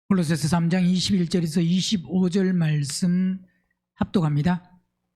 골로새서 3장 21절에서 25절 말씀 합독합니다.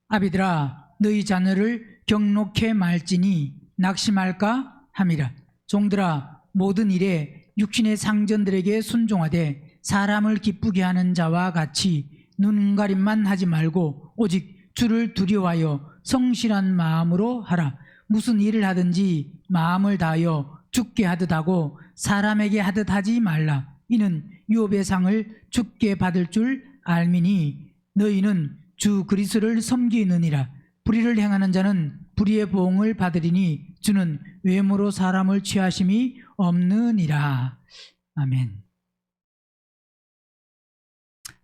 아비들아 너희 자녀를 경록해 말지니 낙심할까 함이라. 종들아 모든 일에 육신의 상전들에게 순종하되 사람을 기쁘게 하는 자와 같이 눈가림만 하지 말고 오직 주를 두려워하여 성실한 마음으로 하라. 무슨 일을 하든지 마음을 다하여 주께 하듯 하고 사람에게 하듯 하지 말라. 이는 유업의 상을 주께 받을 줄 알미니 너희는 주 그리스도를 섬기느니라. 불의를 행하는 자는 불의의 보응을 받으리니 주는 외모로 사람을 취하심이 없느니라. 아멘.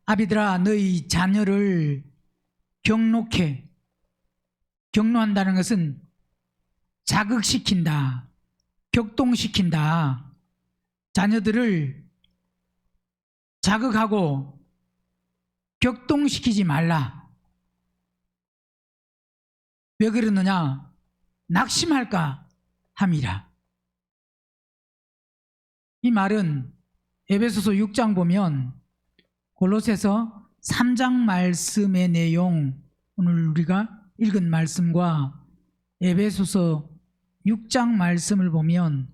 아비들아 너희 자녀를 경노한다는 것은 자극시킨다, 격동시킨다. 자녀들을 자극하고 격동시키지 말라. 왜 그러느냐? 낙심할까 함이라. 이 말은 에베소서 6장 보면 골로새서 3장 말씀의 내용, 오늘 우리가 읽은 말씀과 에베소서 6장 말씀을 보면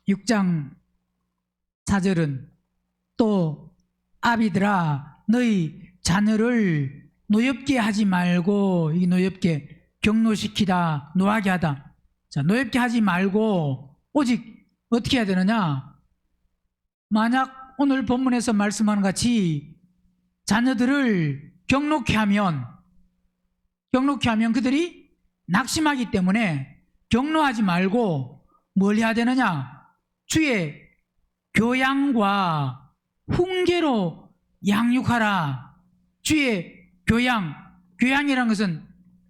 (6장 4절은) 또 아비들아 너희 자녀를 노엽게 하지 말고, 이 노엽게 경노시키다, 노하게 하다. 자, 노엽게 하지 말고 오직 어떻게 해야 되느냐? 만약 오늘 본문에서 말씀하는 같이 자녀들을 경록케 하면 그들이 낙심하기 때문에 경노하지 말고 뭘 해야 되느냐? 주의 교양과 훈계로 양육하라. 주의 교양이라는 것은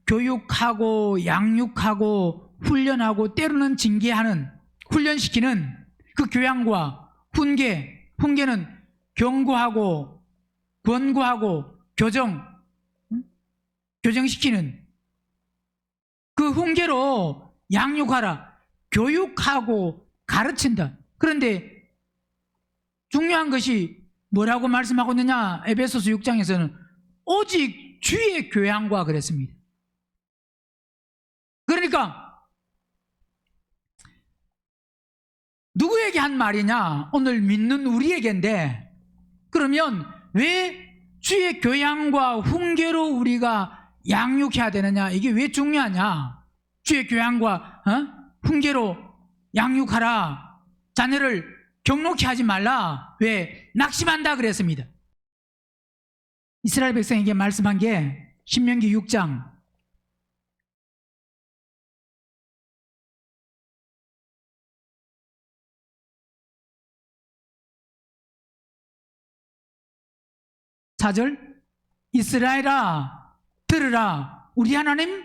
교육하고 양육하고 훈련하고 때로는 징계하는, 훈련시키는 그 교양과 훈계는 경고하고 권고하고 교정시키는 그 훈계로 양육하라. 교육하고 가르친다. 그런데 중요한 것이 뭐라고 말씀하고 있느냐? 에베소서 6장에서는 오직 주의 교양과 그랬습니다. 그러니까 누구에게 한 말이냐? 오늘 믿는 우리에게인데, 그러면 왜 주의 교양과 훈계로 우리가 양육해야 되느냐? 이게 왜 중요하냐? 주의 교양과 훈계로 양육하라. 자녀를 경록케 하지 말라. 왜? 낙심한다 그랬습니다. 이스라엘 백성에게 말씀한 게 신명기 6장 4절 이스라엘아 들으라. 우리 하나님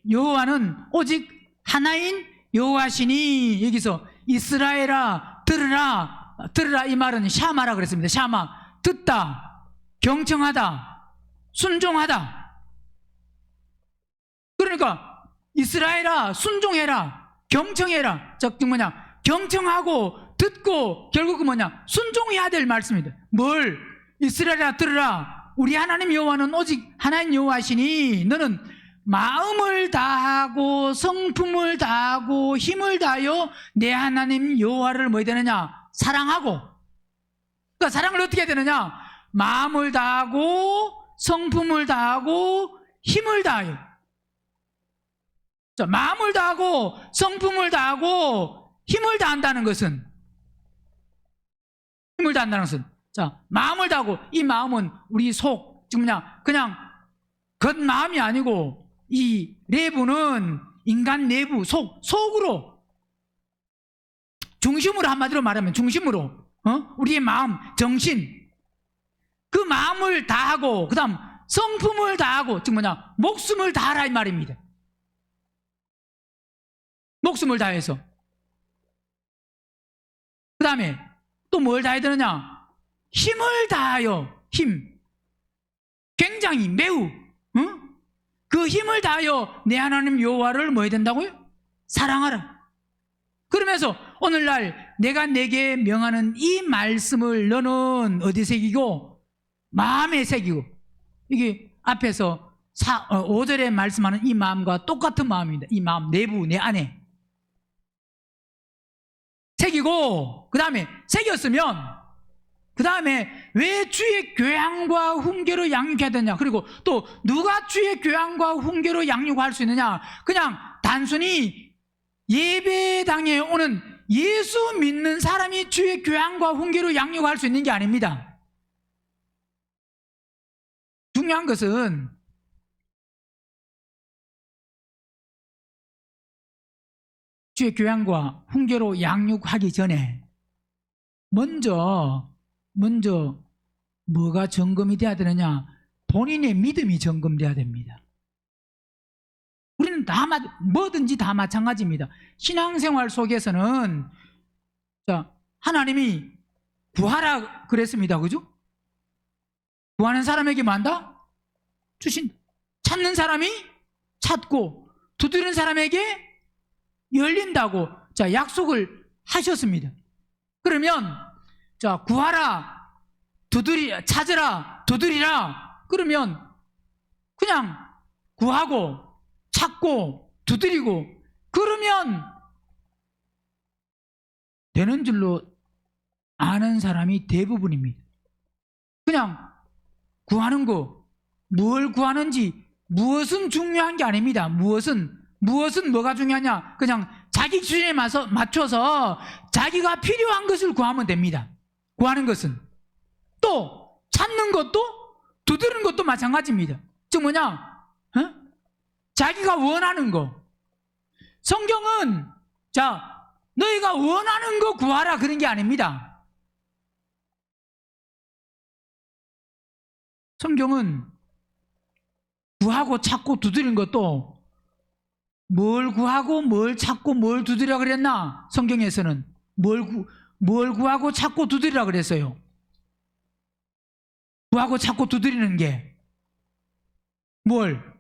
여호와는 오직 하나인 여호와시니. 여기서 이스라엘아 들으라 이 말은 샤마라 그랬습니다. 샤마, 듣다, 경청하다, 순종하다. 그러니까 이스라엘아 순종해라, 경청해라. 즉 뭐냐? 경청하고 듣고 결국은 뭐냐? 순종해야 될 말씀입니다. 뭘? 이스라엘아 들으라. 우리 하나님 여호와는 오직 하나님 여호와시니 너는 마음을 다하고 성품을 다하고 힘을 다하여 내 하나님 여호와를 뭐 해야 되느냐? 사랑하고. 그러니까 사랑을 어떻게 해야 되느냐? 마음을 다하고 성품을 다하고 힘을 다하여. 자, 마음을 다하고 성품을 다하고 힘을 다한다는 것은 자, 마음을 다하고, 이 마음은 우리 속, 즉 뭐냐? 그냥 겉마음이 아니고 이 내부는 인간 내부 속으로 중심으로, 한마디로 말하면 중심으로 우리의 마음, 정신, 그 마음을 다하고, 그 다음 성품을 다하고, 즉 뭐냐? 목숨을 다하라 이 말입니다. 목숨을 다해서. 그 다음에 또 뭘 다해야 되느냐? 힘을 다하여. 힘 굉장히 매우 그 힘을 다하여 내 하나님 여호와를 뭐 해야 된다고요? 사랑하라. 그러면 그러면서 오늘날 내가 내게 명하는 이 말씀을 너는 어디 새기고 마음에 새기고, 이게 앞에서 5절에 말씀하는 이 마음과 똑같은 마음입니다. 이 마음 내부 내 안에 새기고, 그 다음에 새겼으면 그 다음에 왜 주의 교양과 훈계로 양육해야 되냐, 그리고 또 누가 주의 교양과 훈계로 양육할 수 있느냐, 그냥 단순히 예배당에 오는 예수 믿는 사람이 주의 교양과 훈계로 양육할 수 있는 게 아닙니다. 중요한 것은 주의 교양과 훈계로 양육하기 전에 먼저 뭐가 점검이 돼야 되느냐? 본인의 믿음이 점검돼야 됩니다. 우리는 뭐든지 다 마찬가지입니다. 신앙생활 속에서는 하나님이 구하라 그랬습니다. 그죠? 구하는 사람에게 만다? 찾는 사람이 찾고 두드리는 사람에게 열린다고 약속을 하셨습니다. 그러면 구하라, 찾으라, 두드리라, 그러면 그냥 구하고 찾고 두드리고 그러면 되는 줄로 아는 사람이 대부분입니다. 그냥 구하는 거, 뭘 구하는지, 무엇은 중요한 게 아닙니다. 무엇은 뭐가 중요하냐? 그냥 자기 기준에 맞춰서 자기가 필요한 것을 구하면 됩니다. 구하는 것은. 또 찾는 것도 두드리는 것도 마찬가지입니다. 즉 뭐냐? 자기가 원하는 거. 성경은 너희가 원하는 거 구하라 그런 게 아닙니다. 성경은 구하고 찾고 두드리는 것도 뭘 구하고 뭘 찾고 뭘 두드리라 그랬나? 성경에서는 뭘 구하고 찾고 두드리라 그랬어요. 구하고 찾고 두드리는 게 뭘?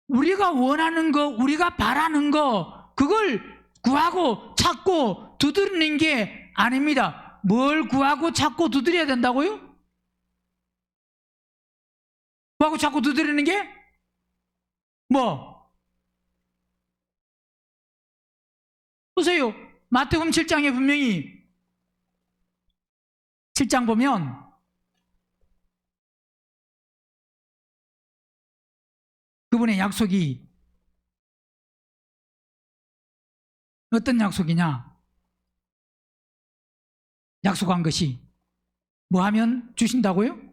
우리가 원하는 거, 우리가 바라는 거, 그걸 구하고 찾고 두드리는 게 아닙니다. 뭘 구하고 찾고 두드려야 된다고요? 구하고 찾고 두드리는 게 보세요. 마태복음 7장에 분명히 7장 보면 그분의 약속이 어떤 약속이냐? 약속한 것이 뭐 하면 주신다고요?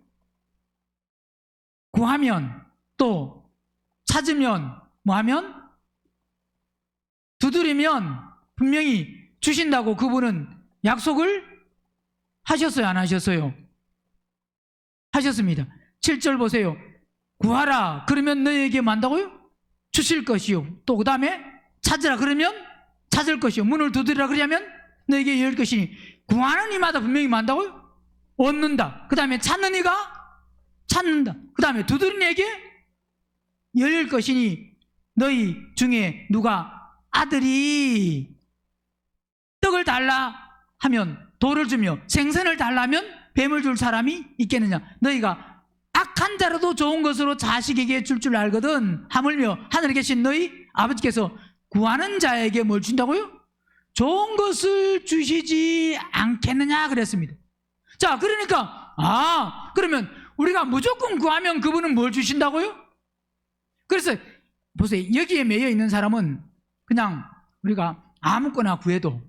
구하면, 또 찾으면, 뭐 하면? 두드리면 분명히 주신다고 그분은 약속을 하셨어요, 안 하셨어요? 하셨습니다. 7절 보세요. 구하라 그러면 너희에게 만다고요? 주실 것이요. 또 그 다음에 찾으라 그러면 찾을 것이요. 문을 두드리라 그러면 너희에게 열 것이니, 구하는 이마다 분명히 만다고요? 얻는다. 그 다음에 찾는 이가 찾는다. 그 다음에 두드리는 이에게 열릴 것이니, 너희 중에 누가 아들이 떡을 달라 하면 돌을 주며 생선을 달라면 뱀을 줄 사람이 있겠느냐? 너희가 악한 자라도 좋은 것으로 자식에게 줄 알거든. 하물며 하늘에 계신 너희 아버지께서 구하는 자에게 뭘 준다고요? 좋은 것을 주시지 않겠느냐 그랬습니다. 그러니까 그러면 우리가 무조건 구하면 그분은 뭘 주신다고요? 그래서 보세요. 여기에 매여 있는 사람은 그냥 우리가 아무거나 구해도,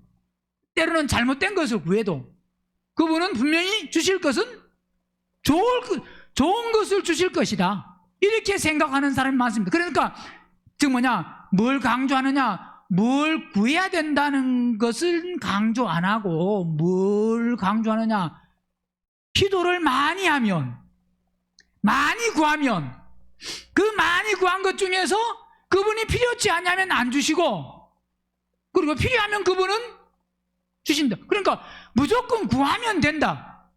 때로는 잘못된 것을 구해도 그분은 분명히 주실 것은 좋은 것을 주실 것이다, 이렇게 생각하는 사람이 많습니다. 그러니까 즉 뭘 강조하느냐? 뭘 구해야 된다는 것은 강조 안 하고 뭘 강조하느냐? 기도를 많이 하면, 많이 구하면, 그 많이 구한 것 중에서 그분이 필요치 않냐면 안 주시고, 그리고 필요하면 그분은 주신다. 그러니까 무조건 구하면 된다.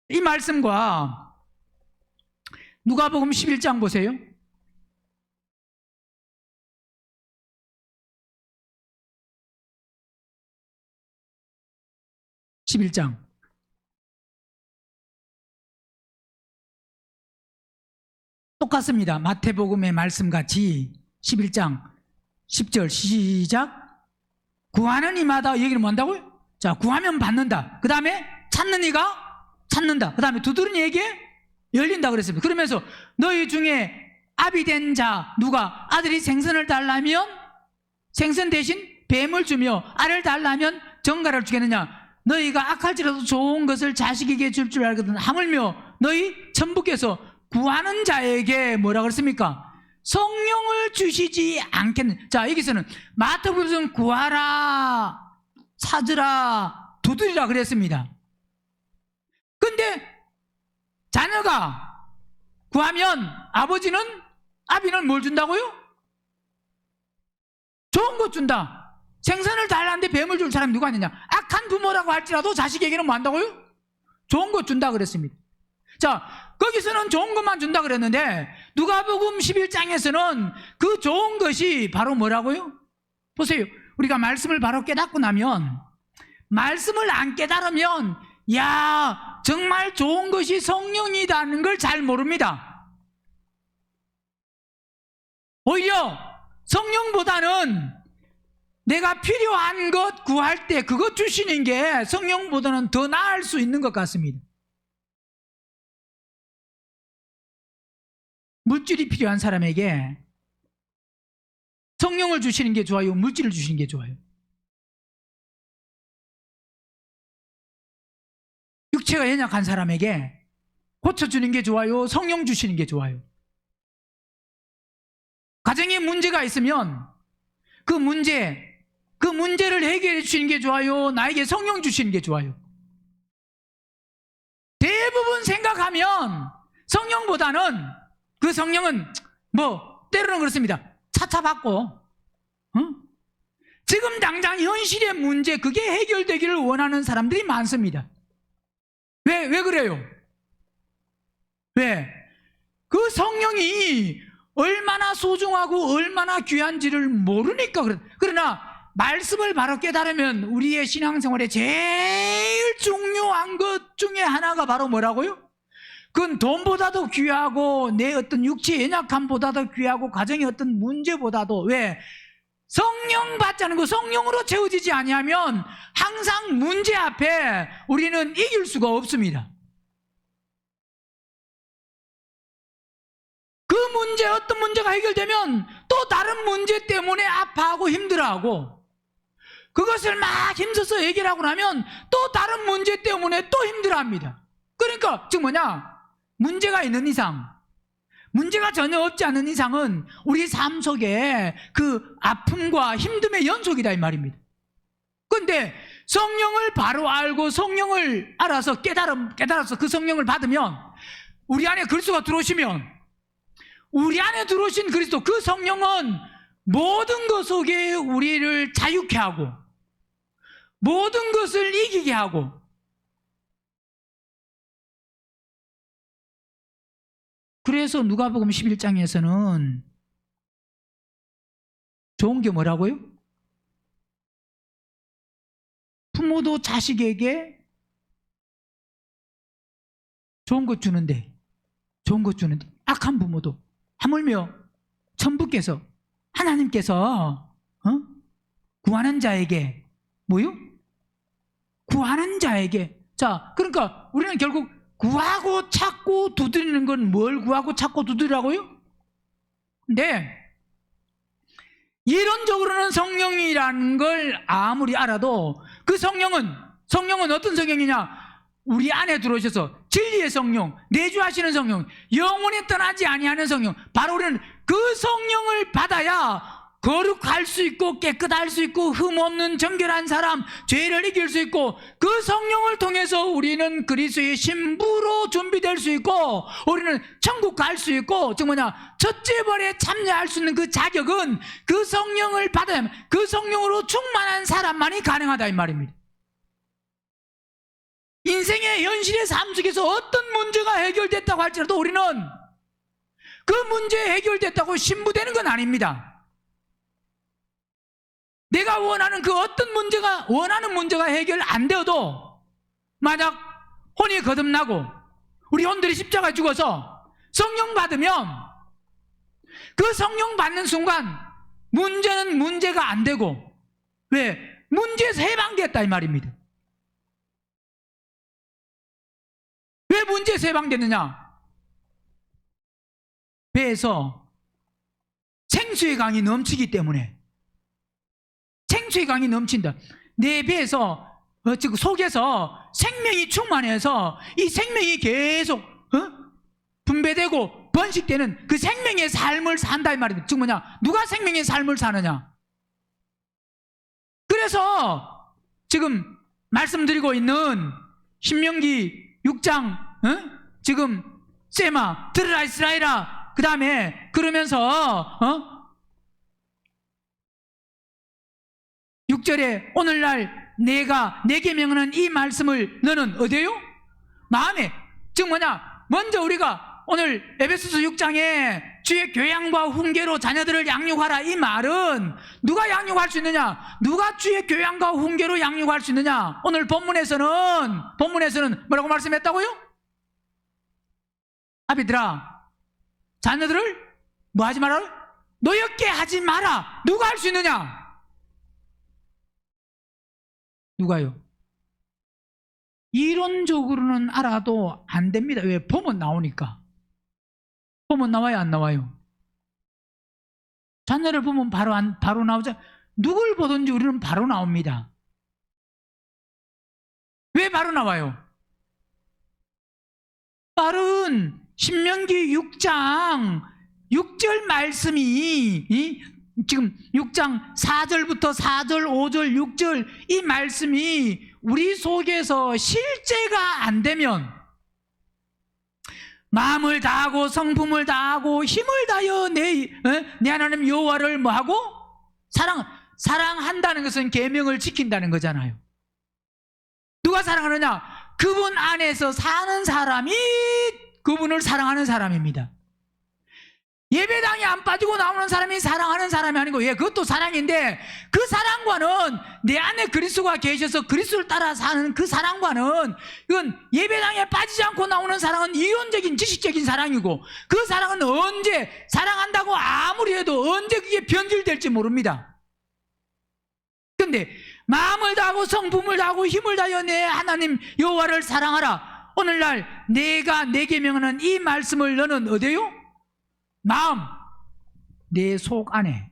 이 말씀과 누가복음 11장 보세요. 11장. 똑같습니다. 마태복음의 말씀같이 11장 10절 시작. 구하는 이마다 여기는 뭐 한다고요? 자, 구하면 받는다. 그 다음에 찾는 이가 찾는다. 그 다음에 두드리는 이에게 열린다 그랬습니다. 그러면서 너희 중에 아비 된 자 누가 아들이 생선을 달라면 생선 대신 뱀을 주며 알을 달라면 정갈을 주겠느냐? 너희가 악할지라도 좋은 것을 자식에게 줄 줄 알거든. 하물며 너희 천부께서 구하는 자에게 뭐라 그랬습니까? 성령을 주시지 않겠느냐? 자, 여기서는 마태복음에서는 구하라, 찾으라, 두드리라 그랬습니다. 근데 자녀가 구하면 아비는 뭘 준다고요? 좋은 것 준다. 생선을 달라는데 뱀을 줄 사람이 누가 있느냐? 악한 부모라고 할지라도 자식에게는 뭐 한다고요? 좋은 것 준다 그랬습니다. 자, 거기서는 좋은 것만 준다 그랬는데 누가복음 11장에서는 그 좋은 것이 바로 뭐라고요? 보세요. 우리가 말씀을 바로 깨닫고 나면, 말씀을 안 깨달으면 야, 정말 좋은 것이 성령이라는 걸 잘 모릅니다. 오히려 성령보다는 내가 필요한 것 구할 때 그것 주시는 게 성령보다는 더 나을 수 있는 것 같습니다. 물질이 필요한 사람에게 성령을 주시는 게 좋아요? 물질을 주시는 게 좋아요? 육체가 연약한 사람에게 고쳐주는 게 좋아요? 성령 주시는 게 좋아요? 가정에 문제가 있으면 그 문제를 해결해 주시는 게 좋아요? 나에게 성령 주시는 게 좋아요? 대부분 생각하면 성령보다는, 그 성령은 때로는 그렇습니다. 차차받고 지금 당장 현실의 문제, 그게 해결되기를 원하는 사람들이 많습니다. 왜 그래요? 왜? 그 성령이 얼마나 소중하고 얼마나 귀한지를 모르니까 그래. 그러나 말씀을 바로 깨달으면 우리의 신앙생활에 제일 중요한 것 중에 하나가 바로 뭐라고요? 그건 돈보다도 귀하고 내 어떤 육체의 연약함보다도 귀하고 가정의 어떤 문제보다도, 왜? 성령 받지 않은 거, 성령으로 채워지지 아니하면 항상 문제 앞에 우리는 이길 수가 없습니다. 그 문제, 어떤 문제가 해결되면 또 다른 문제 때문에 아파하고 힘들어하고, 그것을 막 힘써서 해결하고 나면 또 다른 문제 때문에 또 힘들어합니다. 그러니까 즉 뭐냐? 문제가 있는 이상, 문제가 전혀 없지 않은 이상은 우리 삶 속에 그 아픔과 힘듦의 연속이다 이 말입니다. 그런데 성령을 바로 알고 성령을 알아서 깨달아서 그 성령을 받으면, 우리 안에 그리스도가 들어오시면, 우리 안에 들어오신 그리스도, 그 성령은 모든 것 속에 우리를 자유케 하고 모든 것을 이기게 하고, 그래서 누가복음 11장에서는 좋은 게 뭐라고요? 부모도 자식에게 좋은 것 주는데 악한 부모도, 하물며 천부께서, 하나님께서 구하는 자에게 뭐요? 구하는 자에게. 자, 그러니까 우리는 결국 구하고 찾고 두드리는 건 뭘 구하고 찾고 두드리라고요? 근데 이론적으로는 성령이라는 걸 아무리 알아도 그 성령은 어떤 성령이냐? 우리 안에 들어오셔서 진리의 성령, 내주하시는 성령, 영원히 떠나지 아니하는 성령, 바로 우리는 그 성령을 받아야 거룩할 수 있고 깨끗할 수 있고 흠없는 정결한 사람, 죄를 이길 수 있고, 그 성령을 통해서 우리는 그리스도의 신부로 준비될 수 있고 우리는 천국 갈 수 있고, 즉 뭐냐? 첫째 벌에 참여할 수 있는 그 자격은 그 성령을 받아야, 그 성령으로 충만한 사람만이 가능하다 이 말입니다. 인생의 현실의 삶 속에서 어떤 문제가 해결됐다고 할지라도 우리는 그 문제 해결됐다고 신부되는 건 아닙니다. 내가 원하는 그 어떤 문제가 해결 안 되어도 만약 혼이 거듭나고 우리 혼들이 십자가에 죽어서 성령 받으면 그 성령 받는 순간 문제는 문제가 안 되고, 왜? 문제에서 해방됐다 이 말입니다. 왜 문제에서 해방됐느냐? 배에서 생수의 강이 넘치기 때문에. 생수의 강이 넘친다. 내 배에서 즉 속에서 생명이 충만해서 이 생명이 계속 분배되고 번식되는 그 생명의 삶을 산다 이 말입니다. 즉 뭐냐? 누가 생명의 삶을 사느냐? 그래서 지금 말씀드리고 있는 신명기 6장 지금 세마 들으라 이스라엘아, 그 다음에 그러면서 6절에 오늘날 내가 내게 명하는 이 말씀을 너는 어디에요? 마음에. 즉 뭐냐? 먼저 우리가 오늘 에베소서 6장에 주의 교양과 훈계로 자녀들을 양육하라 이 말은 누가 양육할 수 있느냐? 누가 주의 교양과 훈계로 양육할 수 있느냐? 오늘 본문에서는 뭐라고 말씀했다고요? 아비들아, 자녀들을 뭐 하지 마라? 노엽게 하지 마라. 누가 할 수 있느냐? 누가요? 이론적으로는 알아도 안 됩니다. 왜? 보면 나오니까. 보면 나와요, 안 나와요? 자녀를 보면 바로 나오죠. 누굴 보든지 우리는 바로 나옵니다. 왜 바로 나와요? 빠른 신명기 6장 6절 말씀이 지금 6장 4절부터 4절, 5절, 6절 이 말씀이 우리 속에서 실제가 안 되면 마음을 다하고 성품을 다하고 힘을 다하여 내 하나님 여호와를 뭐하고? 사랑한다는 것은 계명을 지킨다는 거잖아요. 누가 사랑하느냐? 그분 안에서 사는 사람이 그분을 사랑하는 사람입니다. 예배당에 안 빠지고 나오는 사람이 사랑하는 사람이 아니고, 예, 그것도 사랑인데 그 사랑과는 내 안에 그리스도가 계셔서 그리스도를 따라 사는 그 사랑과는, 이건 예배당에 빠지지 않고 나오는 사랑은 이론적인 지식적인 사랑이고, 그 사랑은 언제 사랑한다고 아무리 해도 언제 그게 변질될지 모릅니다. 그런데 마음을 다하고 성품을 다하고 힘을 다하여 내 하나님 여호와를 사랑하라. 오늘날 내가 내게 명하는 이 말씀을 너는 어디에요? 마음, 내 속 안에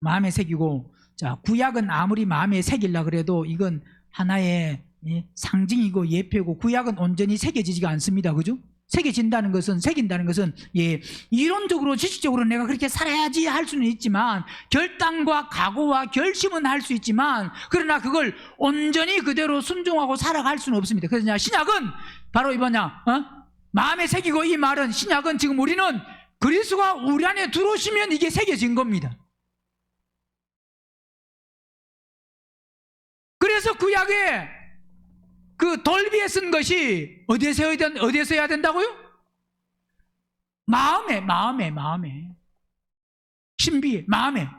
마음에 새기고. 자, 구약은 아무리 마음에 새기려 그래도 이건 하나의 상징이고 예표고, 구약은 온전히 새겨지지가 않습니다. 그죠? 새긴다는 것은 예, 이론적으로 지식적으로 내가 그렇게 살아야지 할 수는 있지만, 결단과 각오와 결심은 할 수 있지만, 그러나 그걸 온전히 그대로 순종하고 살아갈 수는 없습니다. 그래서 신약은 바로 이거냐? 마음에 새기고, 이 말은 신약은 지금 우리는 그리스도가 우리 안에 들어오시면 이게 새겨진 겁니다. 그래서 구약에 그 돌비에 쓴 것이 어디에서 해야 된다고요? 마음에. 신비에, 마음에.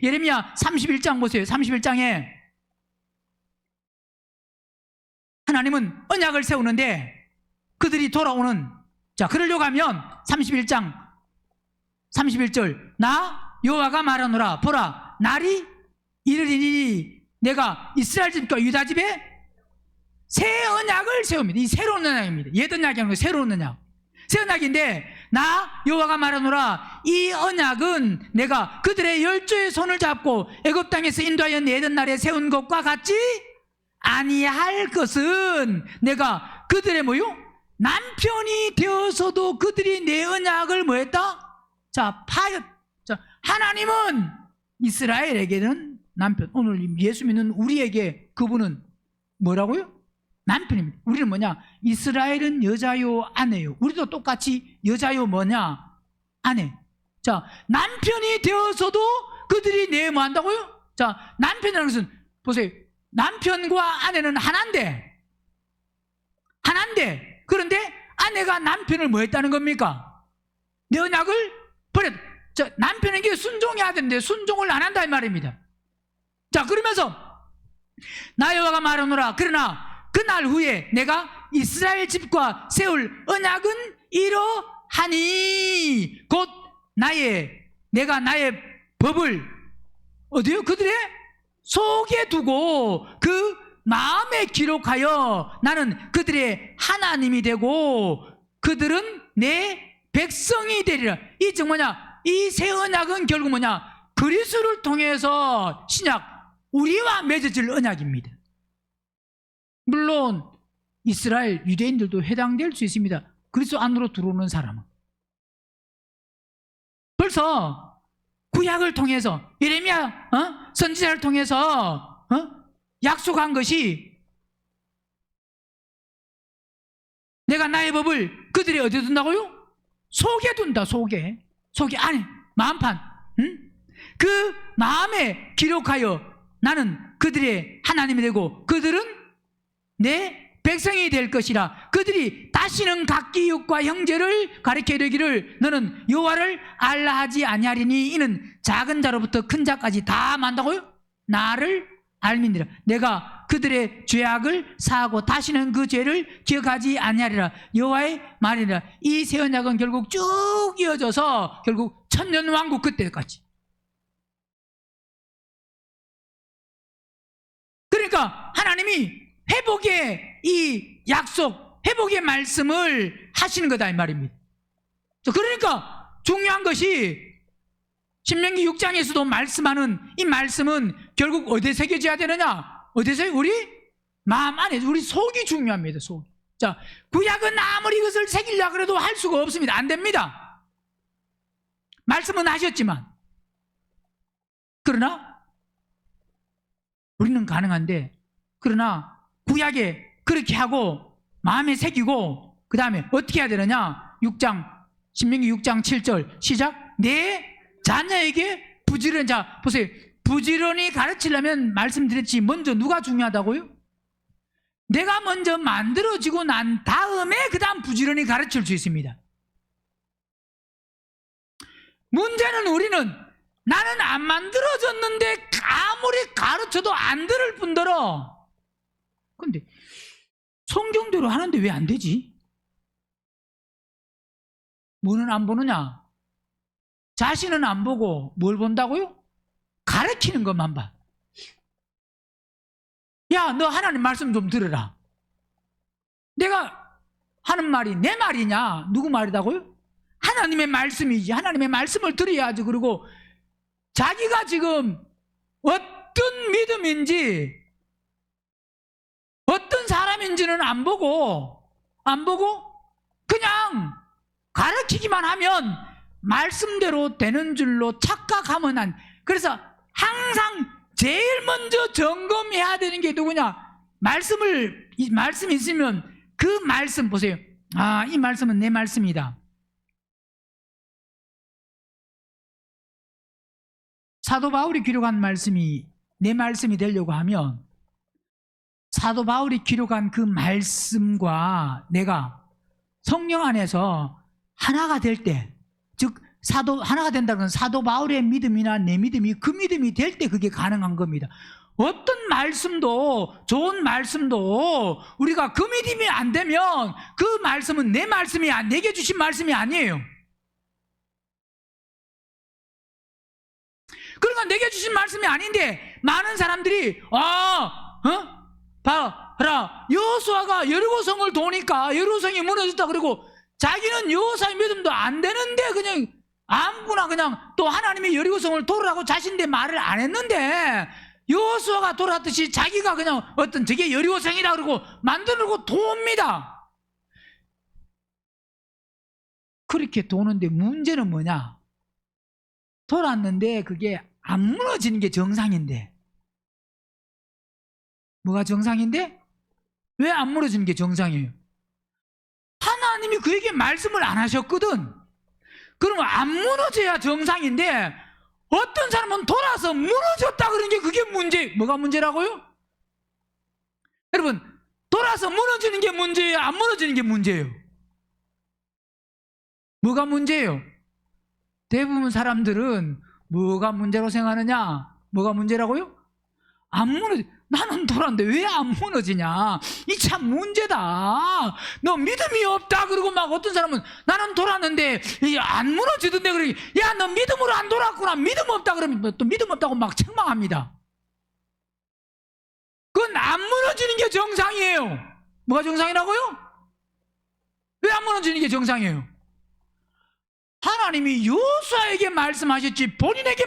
예레미야 31장 보세요. 31장에 하나님은 언약을 세우는데 그들이 돌아오는, 자, 그러려고 하면 31장 31절, 나 여호와가 말하노라. 보라, 날이 이르리니 내가 이스라엘 집과 유다 집에 새 언약을 세웁니다. 이 새로운 언약입니다. 옛 언약이 아니고 새로운 언약. 새 언약인데, 나 여호와가 말하노라. 이 언약은 내가 그들의 열조의 손을 잡고 애굽 땅에서 인도하여 내던 날에 세운 것과 같이 아니할 것은, 내가 그들의 뭐요? 남편이 되어서도 그들이 내 언약을 뭐했다? 자, 하나님은 이스라엘에게는 남편, 오늘 예수 믿는 우리에게 그분은 뭐라고요? 남편입니다. 우리는 뭐냐? 이스라엘은 여자요 아내요. 우리도 똑같이 여자요 뭐냐? 아내. 자, 남편이 되어서도 그들이 내 뭐 한다고요? 자, 남편이라는 것은 보세요. 남편과 아내는 하나인데, 그런데 아내가 남편을 뭐 했다는 겁니까? 내 언약을 버렸다. 남편에게 순종해야 되는데 순종을 안 한다 이 말입니다. 자, 그러면서 나 여호와가 말하노라. 그러나 그날 후에 내가 이스라엘 집과 세울 언약은 이러하니 곧 내가 나의 법을 어디요? 그들의 속에 두고 그 마음에 기록하여 나는 그들의 하나님이 되고 그들은 내 백성이 되리라. 이 즉 뭐냐? 이 새 언약은 결국 뭐냐? 그리스도를 통해서 신약 우리와 맺어질 언약입니다. 물론 이스라엘 유대인들도 해당될 수 있습니다. 그리스도 안으로 들어오는 사람은 벌써 구약을 통해서 예레미야 선지자를 통해서 약속한 것이 내가 나의 법을 그들이 어디에 둔다고요? 속에 둔다. 속에 안에 마음판 그 마음에 기록하여 나는 그들의 하나님이 되고 그들은 내 백성이 될 것이라. 그들이 다시는 각기 이웃과 형제를 가리켜 이르기를 너는 여호와를 알라 하지 아니하리니 이는 작은 자로부터 큰 자까지 다 만다고요? 나를 알미니라. 내가 그들의 죄악을 사하고 다시는 그 죄를 기억하지 아니하리라. 여호와의 말이라. 이 새 언약은 결국 쭉 이어져서 결국 천년왕국 그때까지. 그러니까 하나님이 회복의 이 약속, 회복의 말씀을 하시는 거다 이 말입니다. 그러니까 중요한 것이 신명기 6장에서도 말씀하는 이 말씀은 결국 어디에 새겨져야 되느냐? 어디서? 우리 마음 안에, 우리 속이 중요합니다. 속. 자, 구약은 아무리 이것을 새기려고 해도 할 수가 없습니다. 안 됩니다. 말씀은 하셨지만 그러나 우리는 가능한데, 그러나 구약에 그렇게 하고 마음에 새기고 그 다음에 어떻게 해야 되느냐? 신명기 6장 7절 시작. 내 자녀에게 부지런히, 자 보세요, 부지런히 가르치려면 말씀드렸지 먼저 누가 중요하다고요? 내가 먼저 만들어지고 난 다음에 그 다음 부지런히 가르칠 수 있습니다. 문제는 우리는 나는 안 만들어졌는데 아무리 가르쳐도 안 들을 뿐더러 근데 성경대로 하는데 왜 안 되지? 뭐는 안 보느냐? 자신은 안 보고 뭘 본다고요? 가르치는 것만 봐. 야, 너 하나님 말씀 좀 들으라. 내가 하는 말이 내 말이냐? 누구 말이다고요? 하나님의 말씀이지. 하나님의 말씀을 들어야지. 그리고 자기가 지금 어떤 믿음인지 어떤 사람인지는 안 보고 그냥 가르치기만 하면 말씀대로 되는 줄로 착각하면 그래서 항상 제일 먼저 점검해야 되는 게 누구냐? 말씀이 있으면 그 말씀 보세요. 아, 이 말씀은 내 말씀이다. 사도 바울이 기록한 말씀이 내 말씀이 되려고 하면 사도 바울이 기록한 그 말씀과 내가 성령 안에서 하나가 될 때, 즉 하나가 된다는 건 사도 바울의 믿음이나 내 믿음이 그 믿음이 될 때 그게 가능한 겁니다. 어떤 말씀도, 좋은 말씀도 우리가 그 믿음이 안 되면 그 말씀은 내 말씀이 내게 주신 말씀이 아니에요. 그러니까 내게 주신 말씀이 아닌데 많은 사람들이 봐라, 여호수아가 여리고성을 도니까 여리고성이 무너졌다 그러고 자기는 여호수아의 믿음도 안 되는데 그냥 아무거나 그냥 또 하나님이 여리고성을 도르라고 자신의 말을 안 했는데 여호수아가 돌았듯이 자기가 그냥 어떤 저게 여리고성이라 그러고 만들고 돕니다. 그렇게 도는데 문제는 뭐냐? 돌았는데 그게 안 무너지는 게 정상인데, 뭐가 정상인데? 왜 안 무너지는 게 정상이에요? 하나님이 그에게 말씀을 안 하셨거든. 그러면 안 무너져야 정상인데 어떤 사람은 돌아서 무너졌다 그러는 게 그게 문제. 뭐가 문제라고요? 여러분, 돌아서 무너지는 게 문제예요? 안 무너지는 게 문제예요? 뭐가 문제예요? 대부분 사람들은 뭐가 문제로 생각하느냐? 뭐가 문제라고요? 안 무너져. 나는 돌았는데 왜 안 무너지냐? 이 참 문제다. 너 믿음이 없다. 그러고 막 어떤 사람은 나는 돌았는데 안 무너지던데 그러니 야, 너 믿음으로 안 돌았구나. 믿음 없다 그러면 또 믿음 없다고 막 책망합니다. 그건 안 무너지는 게 정상이에요. 뭐가 정상이라고요? 왜 안 무너지는 게 정상이에요? 하나님이 요수아에게 말씀하셨지 본인에게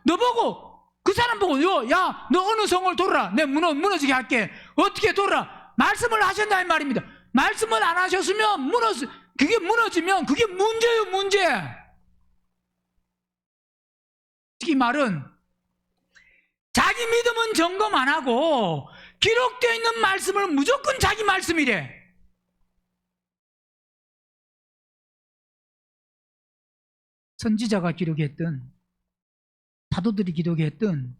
너 보고 그 사람 보고 야, 너 어느 성을 돌아라. 내가 무너지게 할게. 어떻게 돌아라? 말씀을 하셨다 이 말입니다. 말씀을 안 하셨으면 그게 무너지면 그게 문제예요, 문제. 이 말은 자기 믿음은 점검 안 하고 기록되어 있는 말씀을 무조건 자기 말씀이래. 선지자가 기록했던, 사도들이 기록했던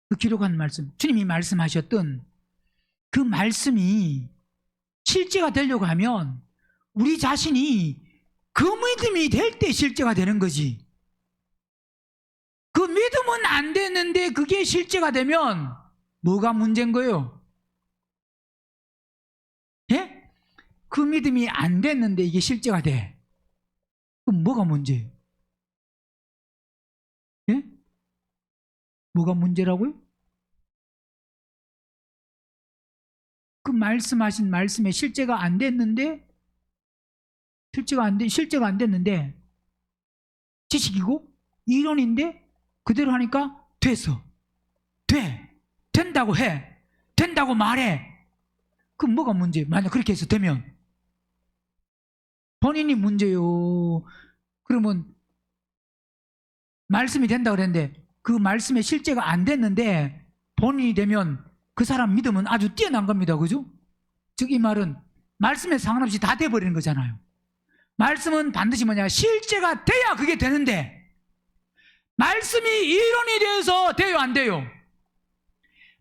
그 기록한 말씀, 주님이 말씀하셨던 그 말씀이 실제가 되려고 하면 우리 자신이 그 믿음이 될 때 실제가 되는 거지. 그 믿음은 안 되는데 그게 실제가 되면 뭐가 문제인 거예요? 예? 그 믿음이 안 됐는데 이게 실제가 돼. 그럼 뭐가 문제예요? 예? 뭐가 문제라고요? 그 말씀하신 말씀에 실제가 안 됐는데, 실제가 안 됐는데, 지식이고, 이론인데, 그대로 하니까 됐어. 된다고 해. 된다고 말해. 그럼 뭐가 문제예요? 만약 그렇게 해서 되면. 본인이 문제요. 그러면, 말씀이 된다고 그랬는데, 그 말씀에 실제가 안 됐는데, 본인이 되면, 그 사람 믿음은 아주 뛰어난 겁니다. 그죠? 즉 이 말은 말씀에 상관없이 다 돼버리는 거잖아요. 말씀은 반드시 뭐냐? 실제가 돼야 그게 되는데 말씀이 이론이 돼서 돼요, 안 돼요?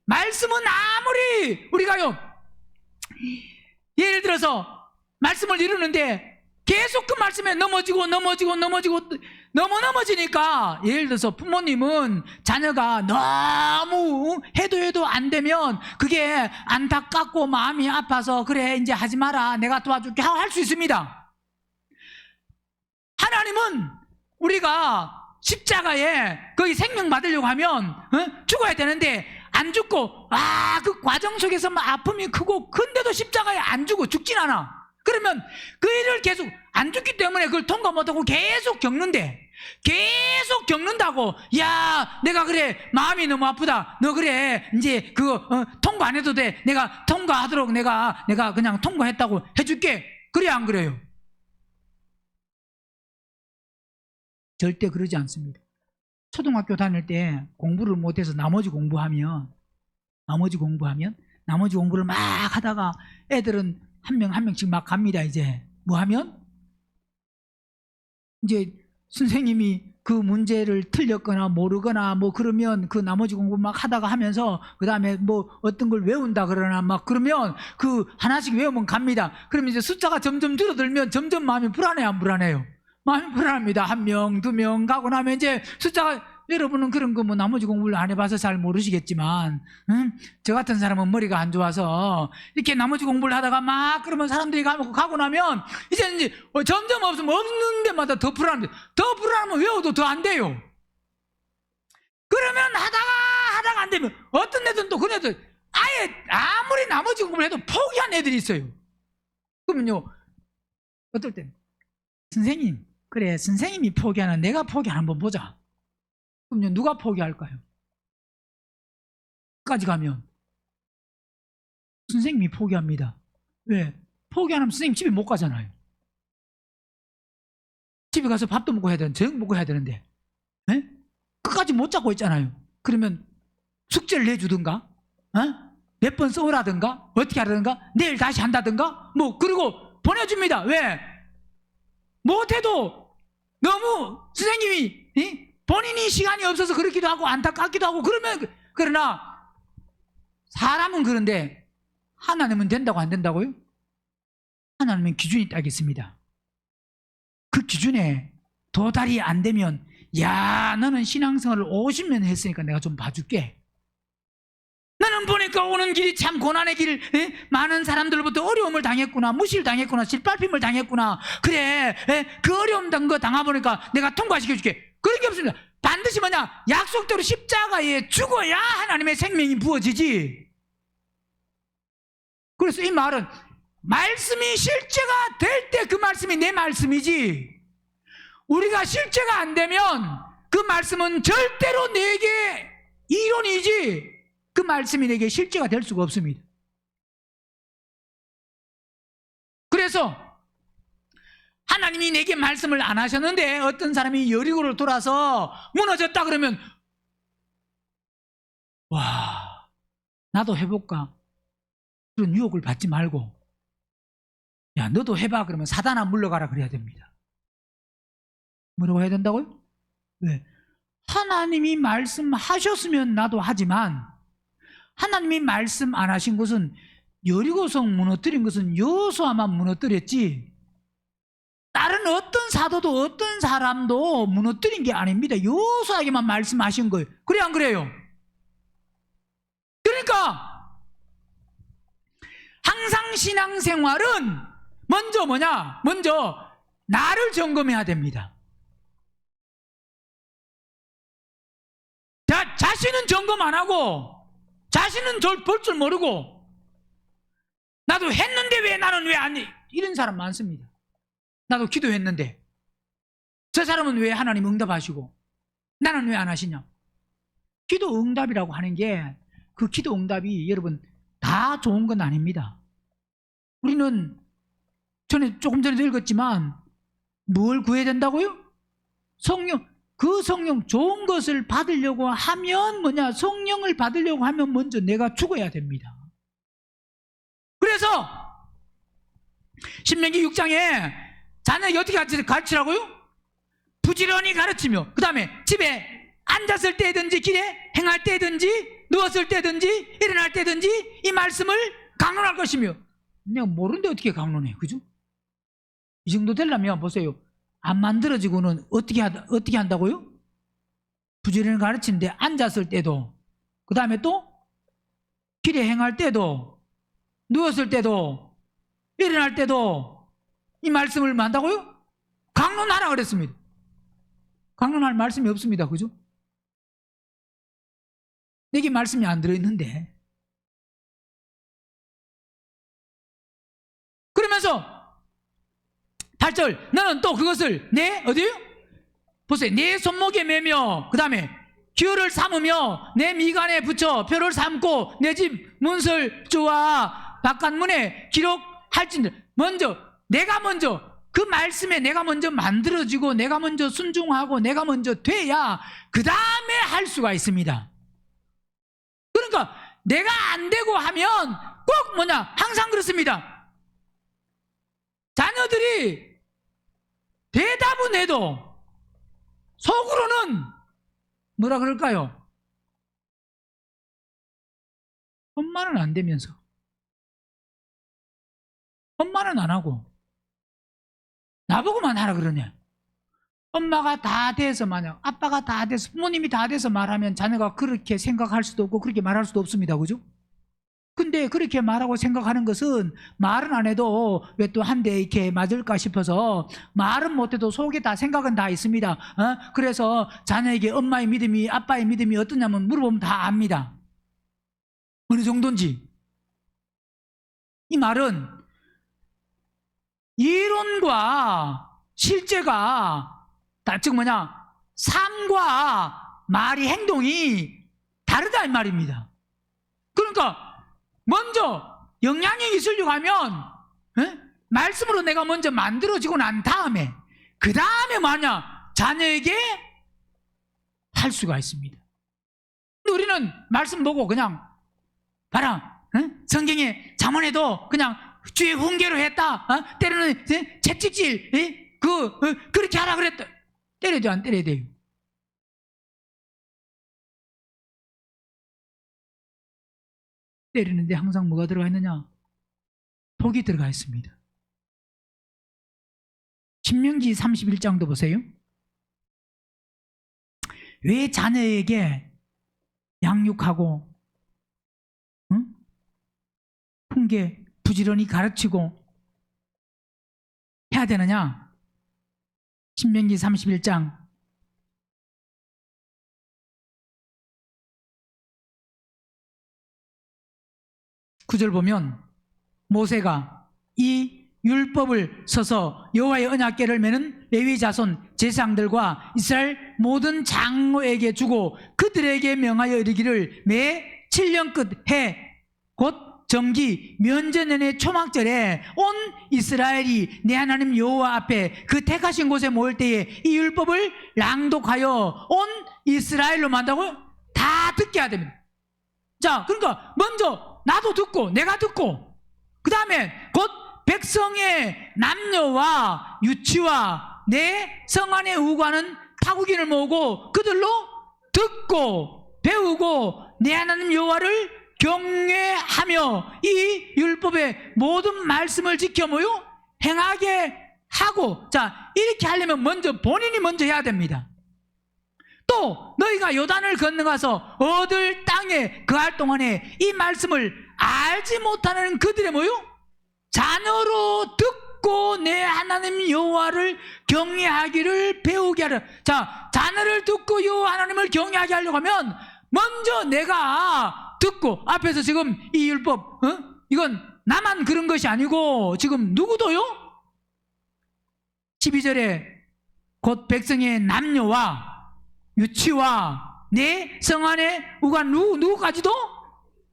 말씀은 아무리 우리가요, 예를 들어서 말씀을 이루는데 계속 그 말씀에 넘어지니까, 예를 들어서 부모님은 자녀가 너무 해도 안 되면 그게 안타깝고 마음이 아파서 그래 이제 하지 마라 내가 도와줄게 할 수 있습니다. 하나님은 우리가 십자가에 거기 생명 받으려고 하면 죽어야 되는데 안 죽고 그 과정 속에서 막 아픔이 크고 근데도 십자가에 안 죽어 죽진 않아. 그러면 그 일을 계속 안 죽기 때문에 그걸 통과 못하고 계속 겪는다고. 야, 내가 그래 마음이 너무 아프다. 너 그래 이제 그거 통과 안 해도 돼. 내가 통과하도록 내가 그냥 통과했다고 해줄게. 그래 안 그래요? 절대 그러지 않습니다. 초등학교 다닐 때 공부를 못해서 나머지 공부하면 나머지 공부를 막 하다가 애들은 한 명씩 막 갑니다. 이제 뭐 하면 이제 선생님이 그 문제를 틀렸거나 모르거나 뭐 그러면 그 나머지 공부 막 하다가 하면서 그 다음에 뭐 어떤 걸 외운다 그러나 막 그러면 그 하나씩 외우면 갑니다. 그러면 이제 숫자가 점점 줄어들면 점점 마음이 불안해요, 안 불안해요? 마음이 불안합니다. 1명, 2명 가고 나면 이제 숫자가, 여러분은 그런 거 뭐 나머지 공부를 안 해봐서 잘 모르시겠지만, 저 같은 사람은 머리가 안 좋아서 이렇게 나머지 공부를 하다가 막 그러면 사람들이 가고 나면 이제 점점 없는 데마다 더 불안하면 외워도 더 안 돼요. 그러면 하다가 안 되면 어떤 애들은 또 그런 애들 아예 아무리 나머지 공부를 해도 포기한 애들이 있어요. 그러면요, 어떨 때 선생님, 그래 선생님이 포기하나 내가 포기하나 한번 보자. 그럼요, 누가 포기할까요? 끝까지 가면 선생님이 포기합니다. 왜? 포기 안 하면 선생님 집에 못 가잖아요. 집에 가서 밥도 먹고 해야 되는데, 저녁 먹고 해야 되는데, 에? 끝까지 못 잡고 있잖아요. 그러면 숙제를 내주든가, 몇 번 써오라든가, 어떻게 하라든가, 내일 다시 한다든가, 뭐, 그리고 보내줍니다. 왜? 못해도 너무 선생님이, 본인이 시간이 없어서 그렇기도 하고 안타깝기도 하고 그러나 사람은 그런데 하나님은 된다고 안 된다고요? 하나님은 기준이 딱 있습니다. 그 기준에 도달이 안 되면 야 너는 신앙생활을 50년 했으니까 내가 좀 봐줄게. 나는 보니까 오는 길이 참 고난의 길, 많은 사람들로부터 어려움을 당했구나, 무시를 당했구나, 짓밟힘을 당했구나. 그래, 그 어려움 거 당해보니까 내가 통과시켜줄게. 그런 게 없습니다. 반드시 뭐냐, 약속대로 십자가에 죽어야 하나님의 생명이 부어지지. 그래서 이 말은 말씀이 실제가 될 때 그 말씀이 내 말씀이지, 우리가 실제가 안 되면 그 말씀은 절대로 내게 이론이지 그 말씀이 내게 실제가 될 수가 없습니다. 그래서 하나님이 내게 말씀을 안 하셨는데 어떤 사람이 여리고를 돌아서 무너졌다 그러면 와 나도 해볼까? 그런 유혹을 받지 말고 야 너도 해봐 그러면 사단아 물러가라 그래야 됩니다. 뭐라고 해야 된다고요? 왜? 하나님이 말씀하셨으면 나도 하지만 하나님이 말씀 안 하신 것은 여리고성 무너뜨린 것은 여호수아만 무너뜨렸지 다른 어떤 사도도 어떤 사람도 무너뜨린 게 아닙니다. 여호수아에게만 말씀하신 거예요. 그래 안 그래요? 그러니까 항상 신앙생활은 먼저 뭐냐? 먼저 나를 점검해야 됩니다. 자신은 점검 안 하고 자신은 볼 줄 모르고 나도 했는데 왜 나는 왜 안 해? 이런 사람 많습니다. 나도 기도했는데 저 사람은 왜 하나님 응답하시고 나는 왜 안 하시냐? 기도 응답이라고 하는 게 그 기도 응답이 여러분 다 좋은 건 아닙니다. 우리는 조금 전에 읽었지만 뭘 구해야 된다고요? 성령. 그 성령 좋은 것을 받으려고 하면 뭐냐? 성령을 받으려고 하면 먼저 내가 죽어야 됩니다. 그래서 신명기 6장에 자녀에게 어떻게 가르치라고요? 부지런히 가르치며 그 다음에 집에 앉았을 때든지 길에 행할 때든지 누웠을 때든지 일어날 때든지 이 말씀을 강론할 것이며 내가 모르는데 어떻게 강론해? 그죠? 이 정도 되려면 보세요. 안 만들어지고는 어떻게 한다고요? 부지런히 가르치는데 앉았을 때도 그 다음에 또 길에 행할 때도 누웠을 때도 일어날 때도 이 말씀을 만다고요? 강론하라 그랬습니다. 강론할 말씀이 없습니다. 그죠? 내게 말씀이 안 들어있는데 그러면서 8절 너는 또 그것을 어디요? 보세요. 내 손목에 매며 그 다음에 기호를 삼으며 내 미간에 붙여 표를 삼고 내 집 문설주와 바깥문에 기록할진대. 내가 먼저 그 말씀에 내가 먼저 만들어지고 내가 먼저 순종하고 내가 먼저 돼야 그 다음에 할 수가 있습니다. 그러니까 내가 안 되고 하면 꼭 항상 그렇습니다. 자녀들이 대답은 해도 속으로는 뭐라 그럴까요? 엄마는 안 되면서 엄마는 안 하고 나보고만 하라 그러냐? 엄마가 다 돼서 만약 아빠가 다 돼서 부모님이 다 돼서 말하면 자녀가 그렇게 생각할 수도 없고 그렇게 말할 수도 없습니다. 그죠? 근데 그렇게 말하고 생각하는 것은 말은 안 해도 왜 또 한 대 이렇게 맞을까 싶어서 말은 못해도 속에 다 생각은 다 있습니다. 그래서 자녀에게 엄마의 믿음이 아빠의 믿음이 어떠냐면 물어보면 다 압니다. 어느 정도인지. 이 말은 이론과 실제가 즉 삶과 말이 행동이 다르다 이 말입니다. 그러니까 먼저 영향이 있으려고 하면 말씀으로 내가 먼저 만들어지고 난 다음에 그 다음에 자녀에게 할 수가 있습니다. 근데 우리는 말씀 보고 그냥 봐라 성경에 잠언에도 그냥 주의 훈계로 했다 때로는 채찍질 그렇게 하라 그랬다. 때려도 안 때려야 돼요. 때리는데 항상 뭐가 들어가 있느냐? 독이 들어가 있습니다. 신명기 31장도 보세요. 왜 자녀에게 양육하고 훈계 부지런히 가르치고 해야 되느냐? 신명기 31장 9절 보면 모세가 이 율법을 써서 여호와의 언약궤를 메는 레위 자손 제사장들과 이스라엘 모든 장로에게 주고 그들에게 명하여 이르기를 매 7년 끝해 곧 정기 면전년의 초막절에 온 이스라엘이 내 하나님 여호와 앞에 그 택하신 곳에 모일 때에 이 율법을 랑독하여 온 이스라엘로 만다고요? 다 듣게 해야 됩니다. 자, 그러니까 먼저 나도 듣고 내가 듣고 그 다음에 곧 백성의 남녀와 유치와 내 성안에 우고하는 타국인을 모으고 그들로 듣고 배우고 내 하나님 여호와를 경외하며 이 율법의 모든 말씀을 지켜 뭐요? 행하게 하고. 자, 이렇게 하려면 먼저 본인이 먼저 해야 됩니다. 또 너희가 요단을 건너가서 얻을 땅에 거할 동안에 이 말씀을 알지 못하는 그들의 뭐요? 자녀로 듣고 내 하나님 여호와를 경외하기를 배우게 하라. 자, 자녀를 듣고 여호와 하나님을 경외하게 하려고 하면 먼저 내가 듣고, 앞에서 지금 이 율법 이건 나만 그런 것이 아니고 지금 누구도요? 12절에 곧 백성의 남녀와 유치와 내 성안에 우간 누구까지도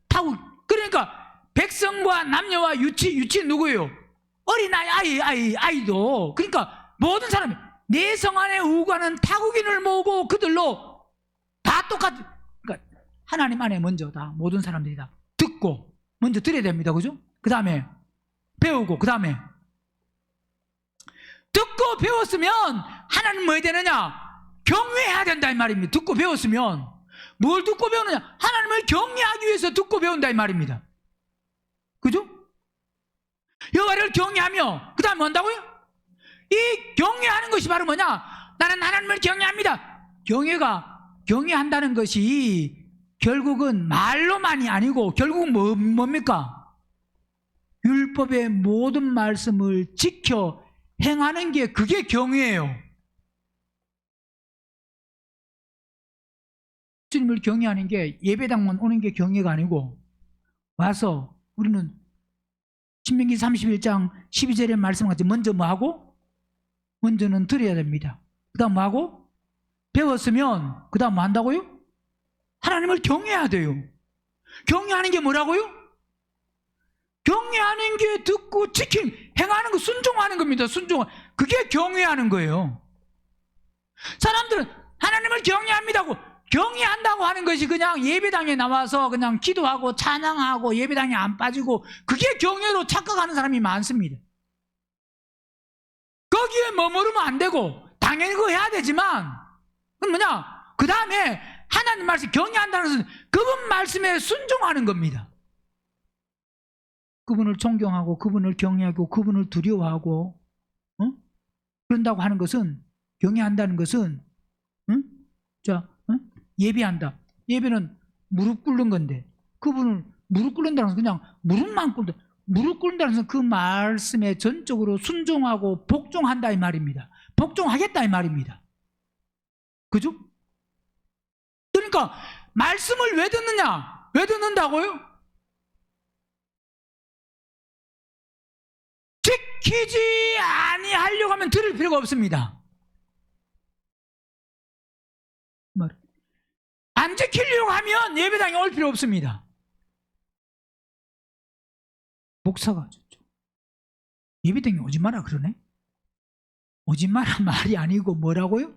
타고. 그러니까 백성과 남녀와 유치 누구예요? 어린아이 아이도. 그러니까 모든 사람이 내 성안에 우가는 타국인을 모으고 그들로 다 똑같이, 그러니까 하나님 안에 먼저 다 모든 사람들이 다 듣고 먼저 들어야 됩니다. 그죠? 그 다음에 배우고, 그 다음에 듣고 배웠으면 하나님 뭐 해야 되느냐? 경외해야 된다 이 말입니다. 듣고 배웠으면 뭘 듣고 배우느냐? 하나님을 경외하기 위해서 듣고 배운다 이 말입니다. 그죠? 여호와를 경외하며 그 다음에 뭐 한다고요? 이 경외하는 것이 바로 뭐냐? 나는 하나님을 경외합니다. 경외한다는 것이 결국은 말로만이 아니고 결국은 뭡니까? 율법의 모든 말씀을 지켜 행하는 게 그게 경외예요. 주님을 경외하는 게 예배당만 오는 게 경외가 아니고 와서 우리는 신명기 31장 12절의 말씀같이 먼저 뭐하고? 먼저는 들어야 됩니다. 그 다음 뭐하고? 배웠으면 그 다음 뭐 한다고요? 하나님을 경외해야 돼요. 경외하는 게 뭐라고요? 경외하는 게 듣고 지킨, 행하는 거, 순종하는 겁니다. 그게 경외하는 거예요. 사람들은 하나님을 경외합니다고, 경외한다고 하는 것이 그냥 예배당에 나와서 그냥 기도하고 찬양하고 예배당에 안 빠지고 그게 경외로 착각하는 사람이 많습니다. 거기에 머무르면 안 되고 당연히 그거 해야 되지만 그건 뭐냐? 그 다음에 하나님 말씀 경외한다는 것은 그분 말씀에 순종하는 겁니다. 그분을 존경하고 그분을 경외하고 그분을 두려워하고 그런다고 하는 것은, 경외한다는 것은 예배한다. 예배는 무릎 꿇는 건데 그분을 무릎 꿇는다는 것은 그냥 무릎만 꿇는다. 무릎 꿇는다는 것은 그 말씀에 전적으로 순종하고 복종한다 이 말입니다. 복종하겠다 이 말입니다. 그죠? 그러니까 말씀을 왜 듣느냐? 왜 듣는다고요? 지키지 아니하려고 하면 들을 필요가 없습니다. 안 지키려고 하면 예배당에 올 필요 없습니다. 목사가 예배당에 오지 마라 그러네? 오지 마라 말이 아니고 뭐라고요?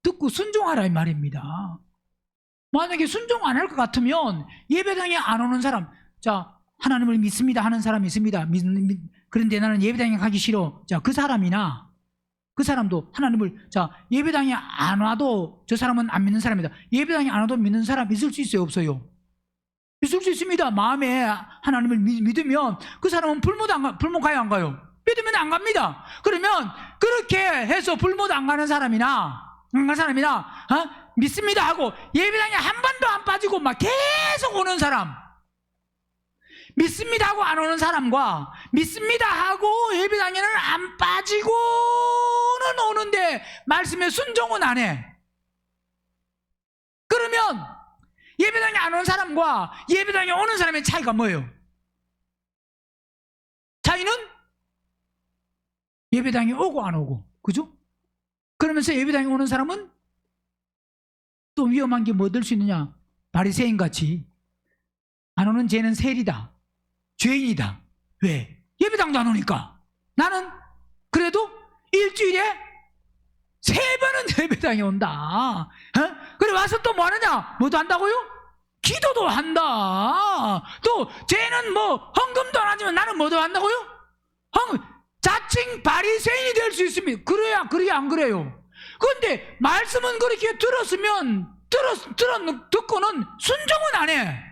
듣고 순종하라 이 말입니다. 만약에 순종 안 할 것 같으면 예배당에 안 오는 사람, 자, 하나님을 믿습니다 하는 사람이 있습니다. 그런데 나는 예배당에 가기 싫어. 자, 그 사람이나 그 사람도 하나님을, 자, 예배당에 안 와도 저 사람은 안 믿는 사람이다. 예배당에 안 와도 믿는 사람 있을 수 있어요, 없어요? 있을 수 있습니다. 마음에 하나님을 믿으면 그 사람은 불못 가요, 안 가요? 믿으면 안 갑니다. 그러면 그렇게 해서 불못 안 가는 사람이나 믿습니다 하고 예배당에 한 번도 안 빠지고 막 계속 오는 사람, 믿습니다 하고 안 오는 사람과 믿습니다 하고 예배당에는 안 빠지고는 오는데 말씀에 순종은 안 해. 그러면 예배당에 안 오는 사람과 예배당에 오는 사람의 차이가 뭐예요? 차이는 예배당에 오고 안 오고, 그죠? 그러면서 예배당에 오는 사람은 또 위험한 게 뭐 될 수 있느냐? 바리새인 같이 안 오는 쟤는 세리다, 죄인이다. 왜? 예배당도 안 오니까. 나는 그래도 일주일에 3번은 예배당에 온다. 그래 와서 또 뭐 하느냐? 뭐도 한다고요? 기도도 한다. 또 쟤는 뭐 헌금도 안 하지만 나는 뭐도 한다고요? 자칭 바리새인이 될 수 있습니다. 그래야 안 그래요? 그런데 말씀은 그렇게 들었으면 듣고는 순종은 안 해.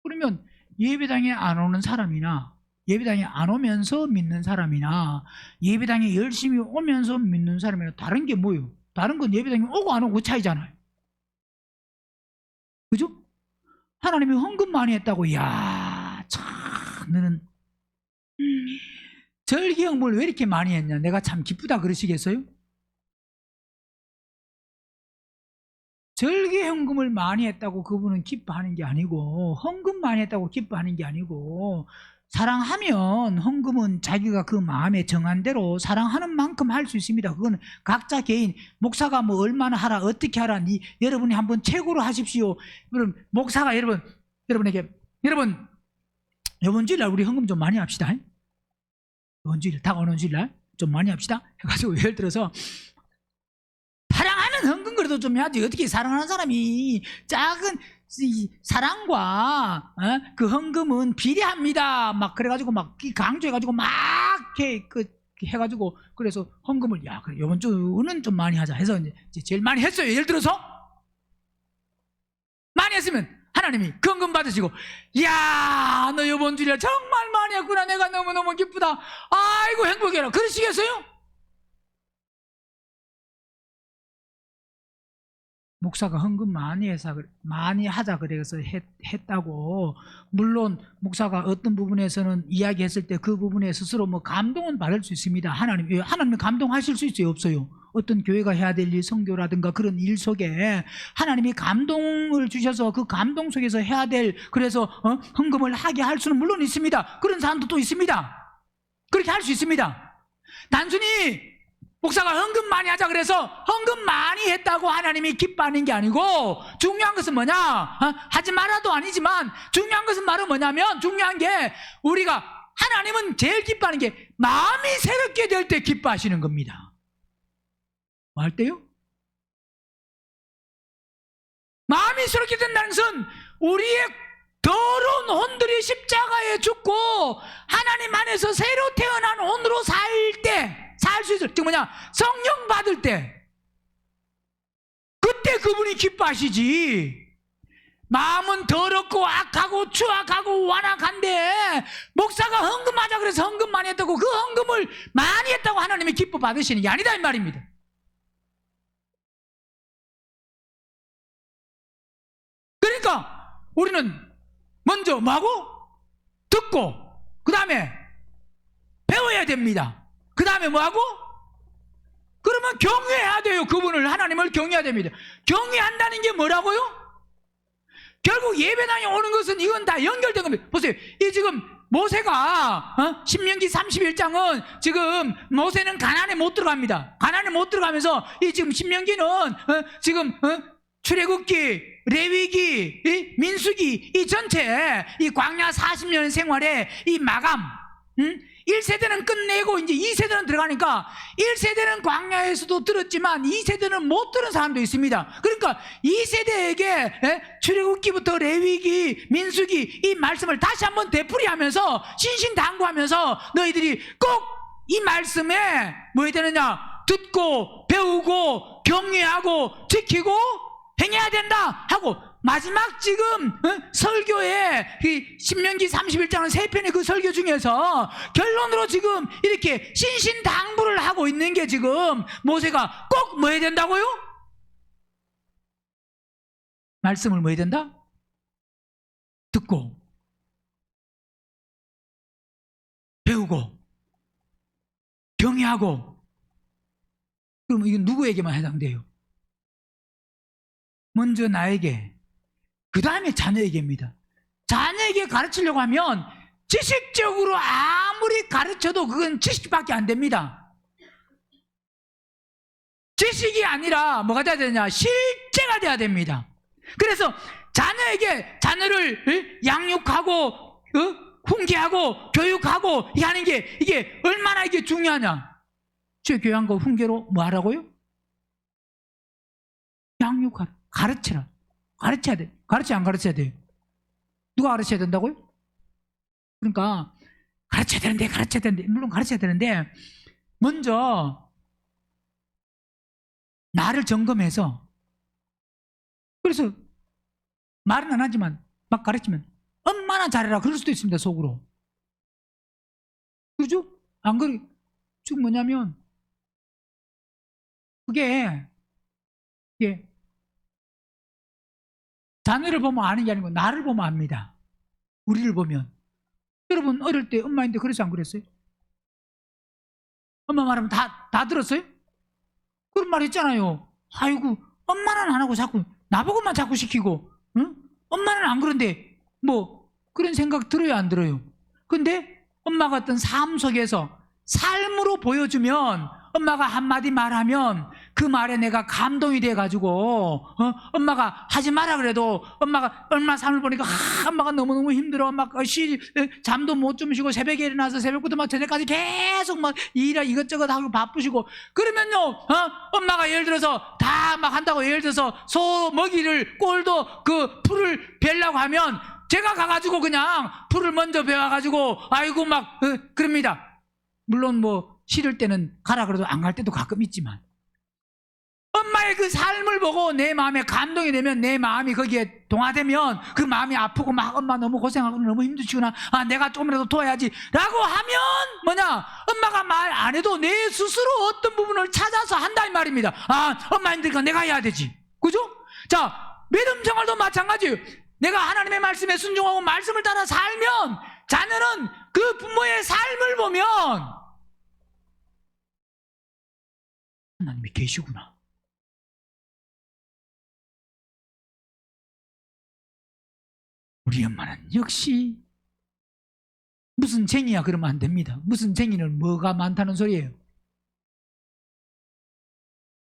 그러면 예배당에 안 오는 사람이나 예배당에 안 오면서 믿는 사람이나 예배당에 열심히 오면서 믿는 사람이나 다른 게 뭐예요? 다른 건 예배당에 오고 안 오고 차이잖아요. 그죠? 하나님이 헌금 많이 했다고, 야, 참 너는 절기 헌금을 왜 이렇게 많이 했냐, 내가 참 기쁘다 그러시겠어요? 절기 헌금을 많이 했다고 그분은 기뻐하는 게 아니고, 헌금 많이 했다고 기뻐하는 게 아니고, 사랑하면 헌금은 자기가 그 마음에 정한 대로 사랑하는 만큼 할 수 있습니다. 그거는 각자 개인, 목사가 뭐 얼마나 하라, 어떻게 하라, 여러분이 한번 최고로 하십시오. 그럼 목사가 여러분에게 이번 주일날 우리 헌금 좀 많이 합시다. 이번 주일, 다가오는 주일날 좀 많이 합시다 해가지고, 예를 들어서 사랑하면 헌금 그래도 좀 해야지. 어떻게 사랑하는 사람이 작은 사랑과 그 헌금은 비례합니다. 막 그래가지고 막 강조해가지고 막 해가지고, 그래서 헌금을, 야, 그래 이번 주는 좀 많이 하자 해서 이제 제일 많이 했어요. 예를 들어서 많이 했으면 하나님이 그 헌금 받으시고, 야, 너 이번 주일에 정말 많이 했구나, 내가 너무너무 기쁘다, 아이고 행복해라, 그러시겠어요? 목사가 헌금 많이 하자 그래서 했다고, 물론 목사가 어떤 부분에서는 이야기했을 때 그 부분에 스스로 뭐 감동은 받을 수 있습니다. 하나님 감동하실 수 있어요, 없어요? 어떤 교회가 해야 될 일, 선교라든가 그런 일 속에 하나님이 감동을 주셔서 그 감동 속에서 해야 될, 그래서 헌금을 하게 할 수는 물론 있습니다. 그런 사람도 또 있습니다. 그렇게 할 수 있습니다. 단순히 목사가 헌금 많이 하자 그래서 헌금 많이 했다고 하나님이 기뻐하는 게 아니고, 중요한 것은 뭐냐? 하지 말아도 아니지만 중요한 것은 바로 뭐냐면, 중요한 게 우리가, 하나님은 제일 기뻐하는 게 마음이 새롭게 될 때 기뻐하시는 겁니다. 뭐 할 때요? 마음이 새롭게 된다는 것은 우리의 더러운 혼들이 십자가에 죽고 하나님 안에서 새로 태어난 혼으로 살 수 있을 때, 뭐냐? 성령 받을 때, 그때 그분이 기뻐하시지. 마음은 더럽고 악하고 추악하고 완악한데 목사가 헌금하자 그래서 헌금 많이 했다고 그 헌금을 많이 했다고 하나님이 기뻐 받으시는 게 아니다 이 말입니다. 그러니까 우리는 먼저 뭐하고? 듣고, 그 다음에 배워야 됩니다. 그 다음에 뭐하고? 그러면 경외해야 돼요. 그분을, 하나님을 경외해야 됩니다. 경외한다는 게 뭐라고요? 결국 예배당에 오는 것은 이건 다 연결된 겁니다. 보세요. 이 지금 모세가 신명기 31장은 지금 모세는 가나안에 못 들어갑니다. 가나안에 못 들어가면서 이 지금 신명기는 지금 출애굽기, 레위기, 민수기, 이 전체 이 광야 40년 생활의 이 마감, 1세대는 끝내고 이제 2세대는 들어가니까 1세대는 광야에서도 들었지만 2세대는 못 들은 사람도 있습니다. 그러니까 2세대에게 출애굽기부터 레위기, 민수기 이 말씀을 다시 한번 되풀이하면서 신신당부하면서 너희들이 꼭 이 말씀에 뭐 해야 되느냐? 듣고 배우고 경외하고 지키고 행해야 된다 하고 마지막 지금 설교에 이 신명기 31장은 3편의 그 설교 중에서 결론으로 지금 이렇게 신신당부를 하고 있는 게 지금 모세가 꼭 뭐 해야 된다고요? 말씀을 뭐 해야 된다? 듣고 배우고 경외하고. 그럼 이건 누구에게만 해당돼요? 먼저 나에게, 그 다음에 자녀에게입니다. 자녀에게 가르치려고 하면 지식적으로 아무리 가르쳐도 그건 지식밖에 안 됩니다. 지식이 아니라 뭐가 돼야 되냐? 실제가 돼야 됩니다. 그래서 자녀에게 자녀를 양육하고 훈계하고 교육하고 하는 게 이게 얼마나 이게 중요하냐? 제 교양과 훈계로 뭐 하라고요? 양육하라, 가르치라. 가르쳐야 돼. 가르쳐야 안 가르쳐야 돼요? 누가 가르쳐야 된다고요? 그러니까 가르쳐야 되는데 물론 가르쳐야 되는데 먼저 나를 점검해서, 그래서 말은 안 하지만 막 가르치면 엄마나 잘해라 그럴 수도 있습니다, 속으로. 그죠? 안 그래? 지금 뭐냐면 그게 자녀를 보면 아는 게 아니고 나를 보면 압니다. 우리를 보면. 여러분 어릴 때 엄마인데 그래서 안 그랬어요? 엄마 말하면 다 들었어요? 그런 말 했잖아요. 아이고 엄마는 안 하고 자꾸 나보고만 자꾸 시키고, 응? 엄마는 안 그런데 뭐 그런 생각 들어요, 안 들어요? 근데 엄마가 어떤 삶 속에서 삶으로 보여주면, 엄마가 한마디 말하면 그 말에 내가 감동이 돼가지고 엄마가 하지 마라 그래도 엄마가 얼마 삶을 보니까 엄마가 너무너무 힘들어, 막 잠도 못 주무시고 새벽에 일어나서 새벽부터 막 저녁까지 계속 막 일을 이것저것 하고 바쁘시고 그러면요, 엄마가 예를 들어서 다 막 한다고, 예를 들어서 소 먹이를 꼴도 그 풀을 베려고 하면 제가 가가지고 그냥 풀을 먼저 베어가지고 아이고 막 그럽니다. 물론 뭐 싫을 때는 가라 그래도 안 갈 때도 가끔 있지만, 엄마의 그 삶을 보고 내 마음에 감동이 되면, 내 마음이 거기에 동화되면 그 마음이 아프고 막 엄마 너무 고생하고 너무 힘드시구나, 아 내가 조금이라도 도와야지 라고 하면 뭐냐, 엄마가 말 안 해도 내 스스로 어떤 부분을 찾아서 한다 이 말입니다. 아 엄마 힘드니까 내가 해야 되지. 그죠? 자, 믿음 생활도 마찬가지예요. 내가 하나님의 말씀에 순종하고 말씀을 따라 살면 자녀는 그 부모의 삶을 보면 하나님이 계시구나. 우리 엄마는 역시 무슨 쟁이야 그러면 안 됩니다. 무슨 쟁이는 뭐가 많다는 소리예요.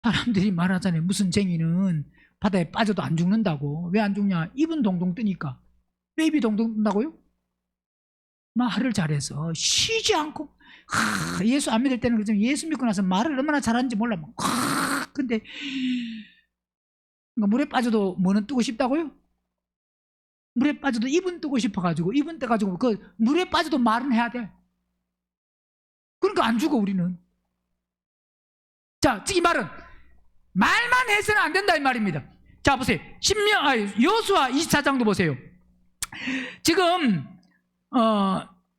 사람들이 말하잖아요. 무슨 쟁이는 바다에 빠져도 안 죽는다고. 왜 안 죽냐? 입은 동동 뜨니까. 왜 입이 동동 뜬다고요? 말을 잘해서 쉬지 않고, 예수 안 믿을 때는 그렇지만 예수 믿고 나서 말을 얼마나 잘하는지 몰라. 근데 물에 빠져도 뭐는 뜨고 싶다고요? 물에 빠져도 입은 뜨고 싶어가지고, 입은 떠가지고 그 물에 빠져도 말은 해야 돼. 그러니까 안 죽어 우리는. 자, 이 말은 말만 해서는 안 된다 이 말입니다. 자 보세요. 여호수아 24장도 보세요. 지금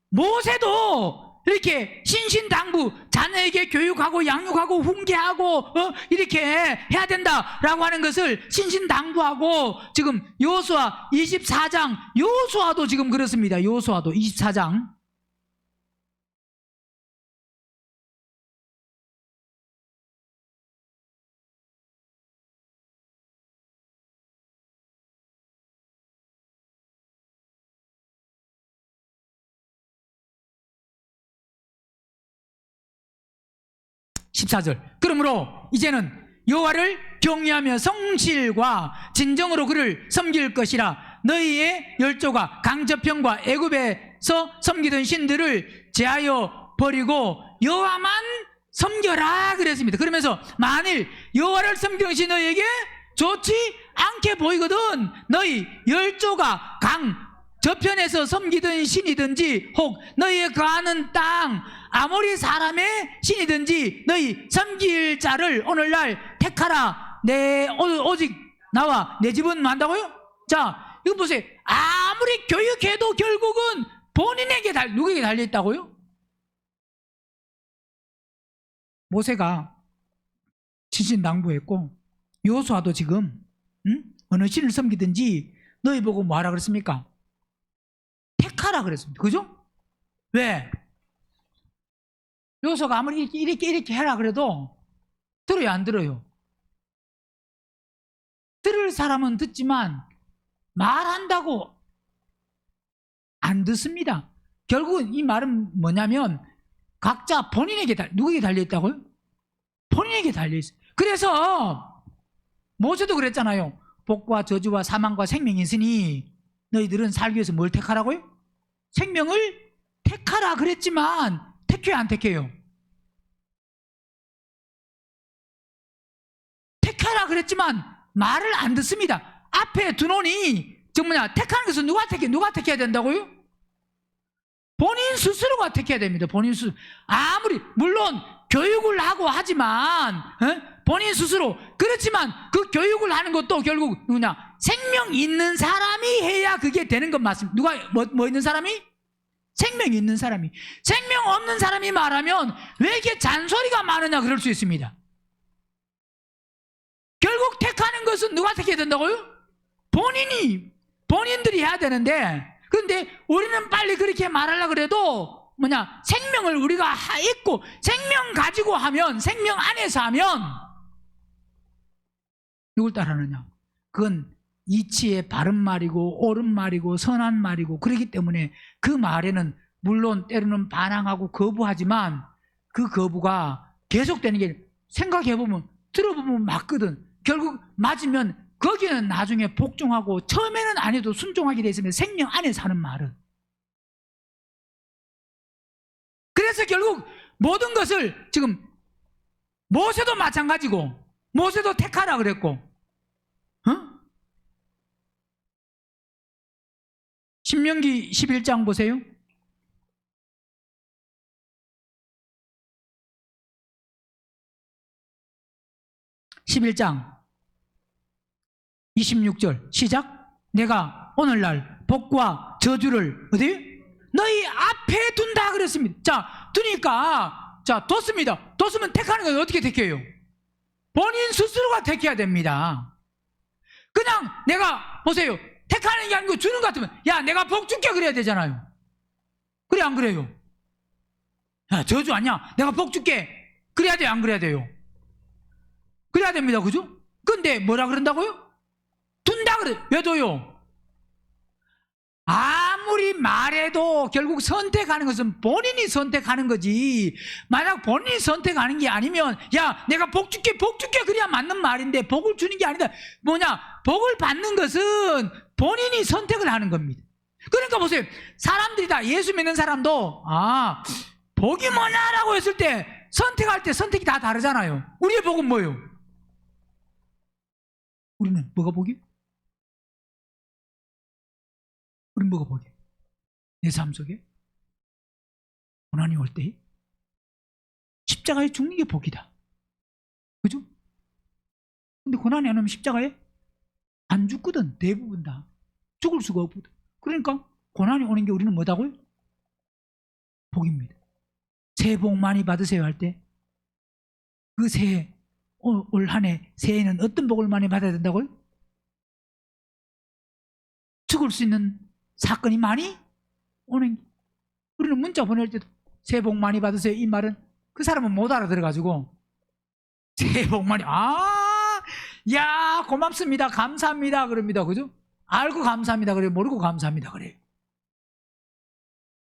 모세도 이렇게 신신당부, 자녀에게 교육하고 양육하고 훈계하고 이렇게 해야 된다라고 하는 것을 신신당부하고, 지금 여호수아 24장, 여호수아도 지금 그렇습니다. 여호수아도 24장. (14절) 그러므로 이제는 여호와를 경외하며 성실과 진정으로 그를 섬길 것이라. 너희의 열조가 강저편과 애굽에서 섬기던 신들을 제하여 버리고 여호와만 섬겨라 그랬습니다. 그러면서 만일 여호와를 섬기는 것이 너희에게 좋지 않게 보이거든 너희 열조가 강 저편에서 섬기던 신이든지 혹 너희의 거하는 땅 아모리 사람의 신이든지 너희 섬길 자를 오늘날 택하라. 오직 나와 내 집은 뭐 한다고요? 자, 이거 보세요. 아무리 교육해도 결국은 본인에게 누구에게 달려있다고요? 모세가 진신당부했고 여호수아도 지금 어느 신을 섬기든지 너희 보고 뭐하라 그랬습니까? 택하라 그랬습니다. 그죠? 왜? 여호수아가 아무리 이렇게 해라 그래도 들어요, 안 들어요? 들을 사람은 듣지만 말한다고 안 듣습니다. 결국은 이 말은 뭐냐면 각자 본인에게 누구에게 달려있다고요? 본인에게 달려있어요. 그래서 모세도 그랬잖아요. 복과 저주와 사망과 생명이 있으니 너희들은 살기 위해서 뭘 택하라고요? 생명을 택하라 그랬지만 택해요, 안 택해요? 택하라 그랬지만 말을 안 듣습니다. 앞에 두 논이 택하는 것은 누가 택해야 된다고요? 본인 스스로가 택해야 됩니다. 본인 스스로. 아무리 물론 교육을 하고 하지만 본인 스스로. 그렇지만 그 교육을 하는 것도 결국 누구냐? 생명 있는 사람이 해야 그게 되는 건 맞습니다. 누가 뭐 있는 사람이? 생명이 있는 사람이. 생명 없는 사람이 말하면 왜 이렇게 잔소리가 많으냐 그럴 수 있습니다. 결국 택하는 것은 누가 택해야 된다고요? 본인들이 해야 되는데, 그런데 우리는 빨리 그렇게 말하려고 그래도 생명을 우리가 있고 생명 가지고 하면, 생명 안에서 하면 누굴 따르느냐? 그건 이치의 바른 말이고 옳은 말이고 선한 말이고, 그렇기 때문에 그 말에는 물론 때로는 반항하고 거부하지만 그 거부가 계속되는 게 생각해보면 들어보면 맞거든. 결국 맞으면 거기는 나중에 복종하고 처음에는 안 해도 순종하게 돼 있으면 생명 안에서 하는 말은. 그래서 결국 모든 것을 지금 모세도 마찬가지고, 모세도 택하라 그랬고, 신명기 11장 보세요. 11장 26절 시작. 내가 오늘날 복과 저주를 어디? 너희 앞에 둔다 그랬습니다. 자, 두니까 뒀습니다. 뒀으면 택하는 건 어떻게 택해요? 본인 스스로가 택해야 됩니다. 그냥 내가 보세요. 택하는 게 아니고 주는 것 같으면 야 내가 복 줄게 그래야 되잖아요. 그래 안 그래요? 야 저주 아니야? 내가 복 줄게 그래야 돼요, 안 그래야 돼요? 그래야 됩니다. 그죠? 근데 뭐라 그런다고요? 둔다 그래. 왜 둬요? 아무리 말해도 결국 선택하는 것은 본인이 선택하는 거지. 만약 본인이 선택하는 게 아니면 야 내가 복 줄게 그래야 맞는 말인데 복을 주는 게 아니다. 복을 받는 것은 본인이 선택을 하는 겁니다. 그러니까 보세요. 사람들이 다 예수 믿는 사람도 복이 뭐냐라고 했을 때 선택할 때 선택이 다 다르잖아요. 우리의 복은 뭐예요? 우리는 뭐가 복이요? 우리는 뭐가 복이요? 내 삶 속에 고난이 올 때 십자가에 죽는 게 복이다. 그죠? 근데 고난이 안 오면 십자가에 안 죽거든. 대부분 다 죽을 수가 없거든. 그러니까 고난이 오는 게 우리는 뭐다고요? 복입니다. 새해 복 많이 받으세요 할 때 그 새해 올 한 해 새해에는 어떤 복을 많이 받아야 된다고요? 죽을 수 있는 사건이 많이 오는. 우리는 문자 보낼 때도 새해 복 많이 받으세요 이 말은 그 사람은 못 알아들어가지고 새해 복 많이 야 고맙습니다 감사합니다 그럽니다. 그죠? 알고 감사합니다 그래요? 모르고 감사합니다 그래요?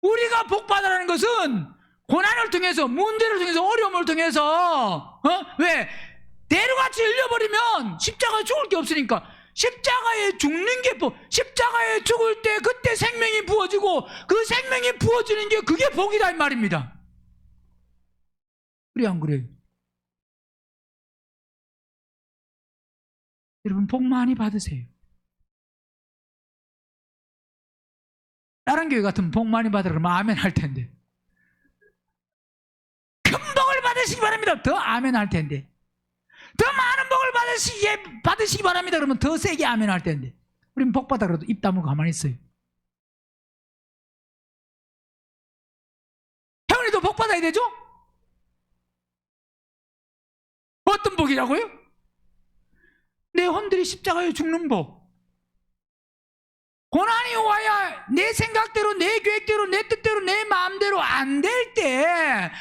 우리가 복 받으라는 것은 고난을 통해서, 문제를 통해서, 어려움을 통해서 왜? 대로같이 흘려버리면 십자가에 죽을 게 없으니까 십자가에 죽는 게 십자가에 죽을 때 그때 생명이 부어지고 그 생명이 부어지는 게 그게 복이다 이 말입니다. 그래 안 그래요? 여러분 복 많이 받으세요. 다른 교회 같으면 복 많이 받으라 그러면 아멘 할 텐데 큰 복을 받으시기 바랍니다. 더 아멘 할 텐데 더 많은 복을 받으시기 바랍니다. 그러면 더 세게 아멘 할 텐데 우리는 복받아 그래도 입 다물고 가만히 있어요. 형님도 복받아야 되죠? 어떤 복이라고요? 내 혼들이 십자가에 죽는 복. 고난이 와야 내 생각대로, 내 계획대로, 내 뜻대로, 내 마음대로 안 될 때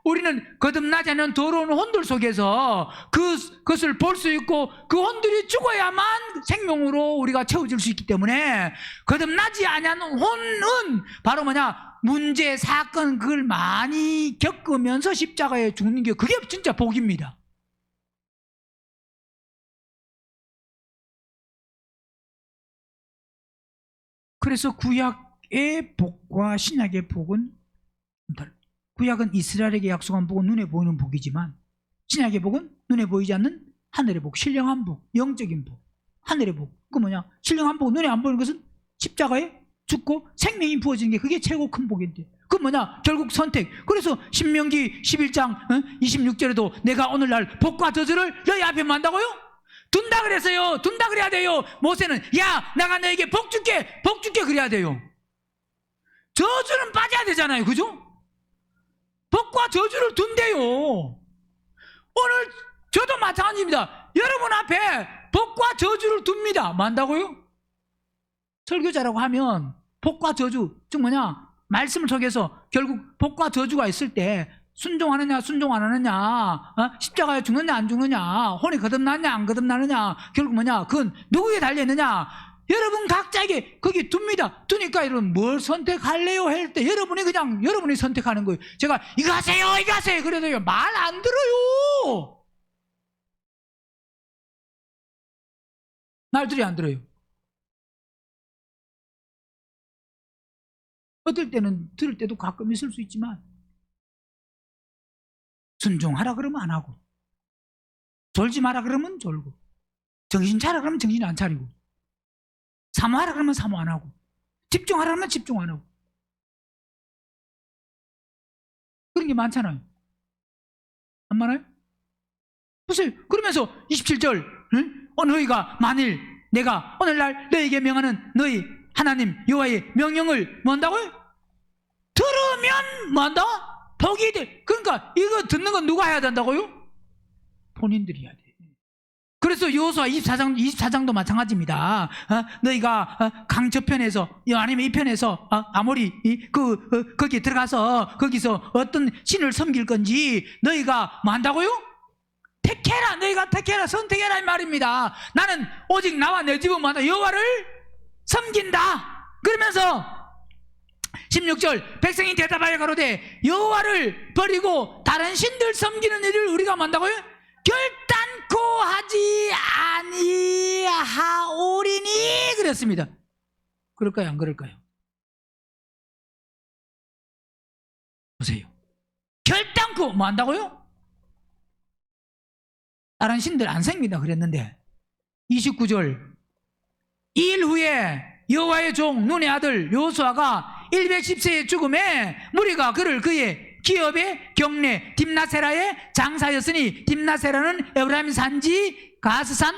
우리는 거듭나지 않은 더러운 혼들 속에서 그것을 볼 수 있고 그 혼들이 죽어야만 생명으로 우리가 채워질 수 있기 때문에 거듭나지 않은 혼은 바로 뭐냐? 문제, 사건 그걸 많이 겪으면서 십자가에 죽는 게 그게 진짜 복입니다. 그래서 구약의 복과 신약의 복은 달라요. 구약은 이스라엘에게 약속한 복은 눈에 보이는 복이지만 신약의 복은 눈에 보이지 않는 하늘의 복, 신령한 복, 영적인 복, 하늘의 복. 그 뭐냐? 신령한 복, 눈에 안 보이는 것은 십자가에 죽고 생명이 부어지는 게 그게 최고 큰 복인데 그 뭐냐? 결국 선택. 그래서 신명기 11장 26절에도 내가 오늘날 복과 저주를 너희 앞에 만다고요? 둔다 그랬어요. 둔다 그래야 돼요. 모세는 야 내가 너에게 복 줄게 그래야 돼요. 저주는 빠져야 되잖아요. 그죠? 복과 저주를 둔대요. 오늘 저도 마찬가지입니다. 여러분 앞에 복과 저주를 둡니다. 만다고요? 설교자라고 하면 복과 저주 즉 뭐냐? 말씀을 속에서 결국 복과 저주가 있을 때 순종하느냐 순종 안 하느냐 십자가에 죽느냐 안 죽느냐 혼이 거듭나느냐 안 거듭나느냐 결국 뭐냐? 그건 누구에게 달려있느냐? 여러분 각자에게 거기 둡니다. 두니까 여러분 뭘 선택할래요? 할 때 여러분이 그냥 여러분이 선택하는 거예요. 제가 이거 하세요 그래도요 말 안 들어요. 말들이 안 들어요. 어떨 때는 들을 때도 가끔 있을 수 있지만 순종하라 그러면 안 하고 졸지 마라 그러면 졸고 정신 차려 그러면 정신 안 차리고 사모하라 그러면 사모 안 하고 집중하라 그러면 집중 안 하고 그런 게 많잖아요. 안 많아요? 보세요. 그러면서 27절 너희가 만일 내가 오늘날 너희에게 명하는 너희 하나님 여호와의 명령을 뭔다고요? 들으면 뭔다? 복이 돼. 그러니까 이거 듣는 건 누가 해야 된다고요? 본인들이 해야 돼. 그래서 여호수아 24장도 마찬가지입니다. 너희가 강 저편에서 아니면 이 편에서 아모리 거기 들어가서 거기서 어떤 신을 섬길 건지 너희가 뭐 한다고요? 택해라. 너희가 택해라. 선택해라 이 말입니다. 나는 오직 나와 내 집은 뭐 한다? 여호와를 섬긴다. 그러면서 16절 백성이 대답하여 가로되 여호와를 버리고 다른 신들 섬기는 일을 우리가 뭐 한다고요? 결단코 하지 아니하오리니 그랬습니다. 그럴까요? 안 그럴까요? 보세요. 결단코 뭐 한다고요? 다른 신들 안 섬긴다 그랬는데 29절 이 일 후에 여호와의 종 눈의 아들 여호수아가 110세의 죽음에 무리가 그를 그의 기업의 경내 딥나세라의 장사였으니 딥나세라는 에브라임 산지 가스산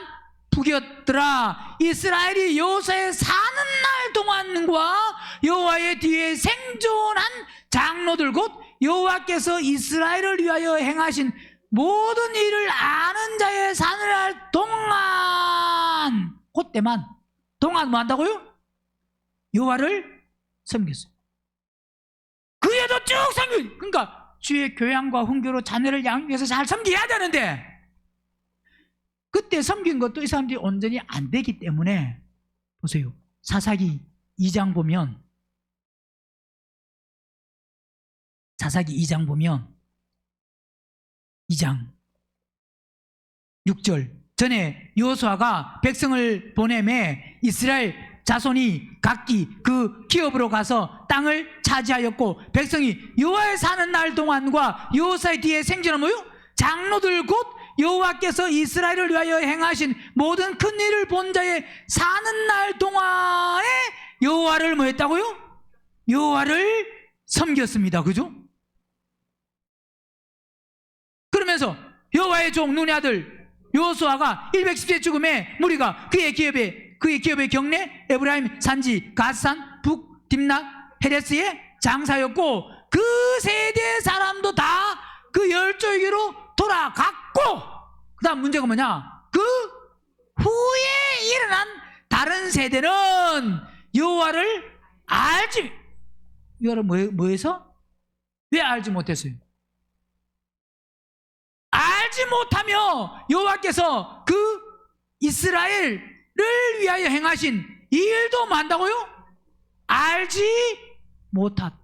북이었더라. 이스라엘이 여호수아의 사는 날 동안과 여호와의 뒤에 생존한 장로들 곧 여호와께서 이스라엘을 위하여 행하신 모든 일을 아는 자의 사는 날 동안 그때만 동안 뭐 한다고요? 여호와를 섬겼어요. 그 애도 쭉 섬겨. 그러니까 주의 교양과 훈교로 자녀를 양육해서 잘 섬겨야 되는데 그때 섬긴 것도 이 사람들이 온전히 안 되기 때문에 보세요. 사사기 2장 보면 2장 6절 전에 여호수아가 백성을 보내매 이스라엘 자손이 각기 그 기업으로 가서 땅을 차지하였고 백성이 여호와의 사는 날 동안과 여호수아의 뒤에 생존한 뭐요? 장로들 곧 여호와께서 이스라엘을 위하여 행하신 모든 큰 일을 본 자의 사는 날 동안에 여호와를 뭐 했다고요? 여호와를 섬겼습니다. 그죠? 그러면서 여호와의 종 눈의 아들 여호수아가 110세 죽음에 무리가 그의 기업에 그의 기업의 경내 에브라임 산지 가스산 북 딥락 헤레스의 장사였고 그 세대 사람도 다 그 열조에게로 돌아갔고, 그 다음 문제가 뭐냐? 그 후에 일어난 다른 세대는 여호와를 알지, 여호와를 뭐해서? 왜 알지 못했어요? 알지 못하며 여호와께서 그 이스라엘을 위하여 행하신 이 일도 만다고요? 알지 못한.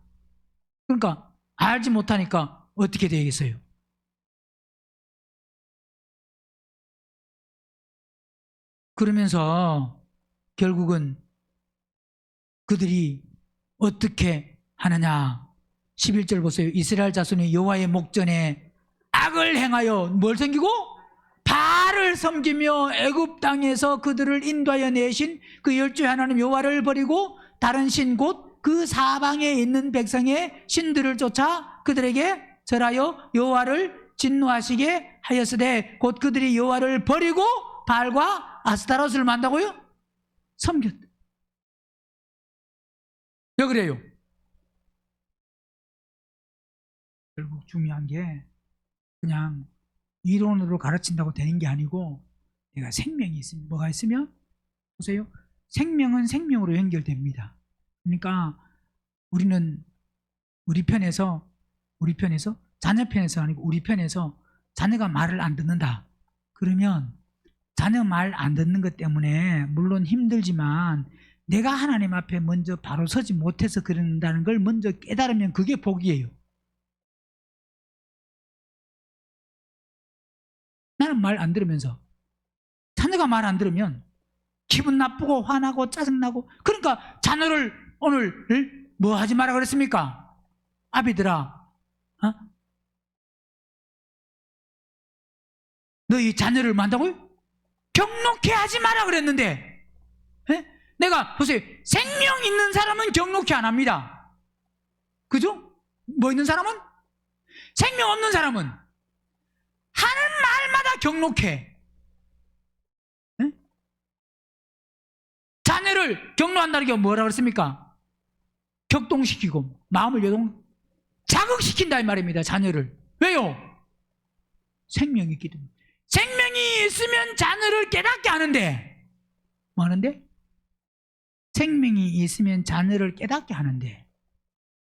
그러니까 알지 못하니까 어떻게 되겠어요? 그러면서 결국은 그들이 어떻게 하느냐? 11절 보세요. 이스라엘 자손이 여호와의 목전에 악을 행하여 뭘 섬기고? 바알을 섬기며 애굽 땅에서 그들을 인도하여 내신 그 열주의 하나님 여호와를 버리고 다른 신 곧 그 사방에 있는 백성의 신들을 쫓아 그들에게 절하여 여호와를 진노하시게 하였으되 곧 그들이 여호와를 버리고 바알과 아스타롯을 만다고요? 섬겼다. 왜 그래요? 결국 중요한 게 그냥 이론으로 가르친다고 되는 게 아니고, 내가 생명이 있으면, 뭐가 있으면? 보세요. 생명은 생명으로 연결됩니다. 그러니까 우리는 우리 편에서 자녀 편에서 아니고 우리 편에서 자녀가 말을 안 듣는다. 그러면 자녀 말 안 듣는 것 때문에 물론 힘들지만 내가 하나님 앞에 먼저 바로 서지 못해서 그런다는 걸 먼저 깨달으면 그게 복이에요. 나는 말 안 들으면서 자녀가 말 안 들으면 기분 나쁘고 화나고 짜증나고, 그러니까 자녀를 오늘 뭐 하지 마라 그랬습니까? 아비들아, 너희 자녀를 만다고요? 경록해 하지 마라 그랬는데, 내가 보세요. 생명 있는 사람은 경록해 안 합니다. 그죠? 뭐 있는 사람은? 생명 없는 사람은 하는 말마다 경록해. 자녀를 경로한다는 게 뭐라 그랬습니까? 격동시키고 마음을 자극시킨다 이 말입니다. 자녀를. 왜요? 생명이 있기 때문에. 생명이 있으면 자녀를 깨닫게 하는데, 뭐 하는데? 생명이 있으면 자녀를 깨닫게 하는데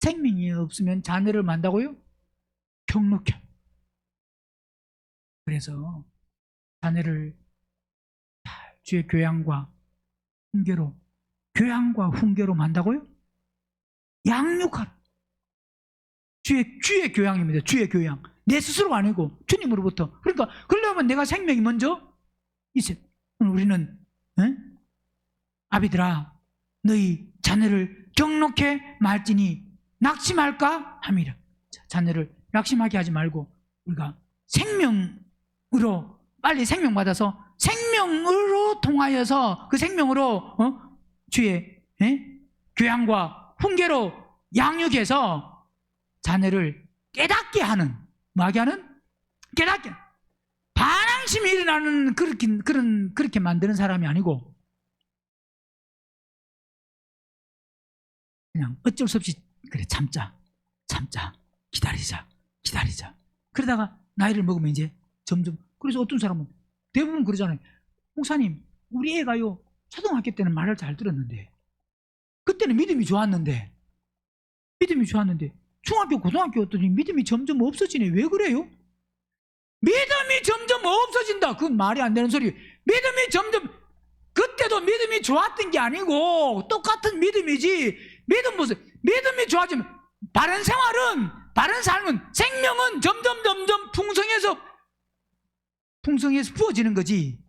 생명이 없으면 자녀를 만다고요? 경록해. 그래서 자녀를 주의 교양과 훈계로 만다고요? 양육하라. 주의 교양입니다. 주의 교양. 내 스스로가 아니고 주님으로부터. 그러니까 그러려면 내가 생명이 먼저 있어요. 우리는 아비들아 너희 자녀를 경록해 말지니 낙심할까 함이라. 자녀를 낙심하게 하지 말고 우리가 생명으로 빨리 생명 받아서 생명으로 통하여서 그 생명으로 주의 교양과 훈계로 양육해서 자녀를 깨닫게 하는, 뭐하게 하는? 깨닫게. 반항심이 일어나는 그렇게 만드는 사람이 아니고 그냥 어쩔 수 없이 그래 참자 기다리자 그러다가 나이를 먹으면 이제 점점. 그래서 어떤 사람은 대부분 그러잖아요. 목사님 우리 애가요 초등학교 때는 말을 잘 들었는데 그때는 믿음이 좋았는데 중학교 고등학교 왔더니 믿음이 점점 없어지네. 왜 그래요? 믿음이 점점 없어진다. 그건 말이 안 되는 소리. 믿음이 점점, 그때도 믿음이 좋았던 게 아니고 똑같은 믿음이지. 믿음이 좋아지면 바른 생활은, 바른 삶은, 생명은 점점 풍성해서 부어지는 거지.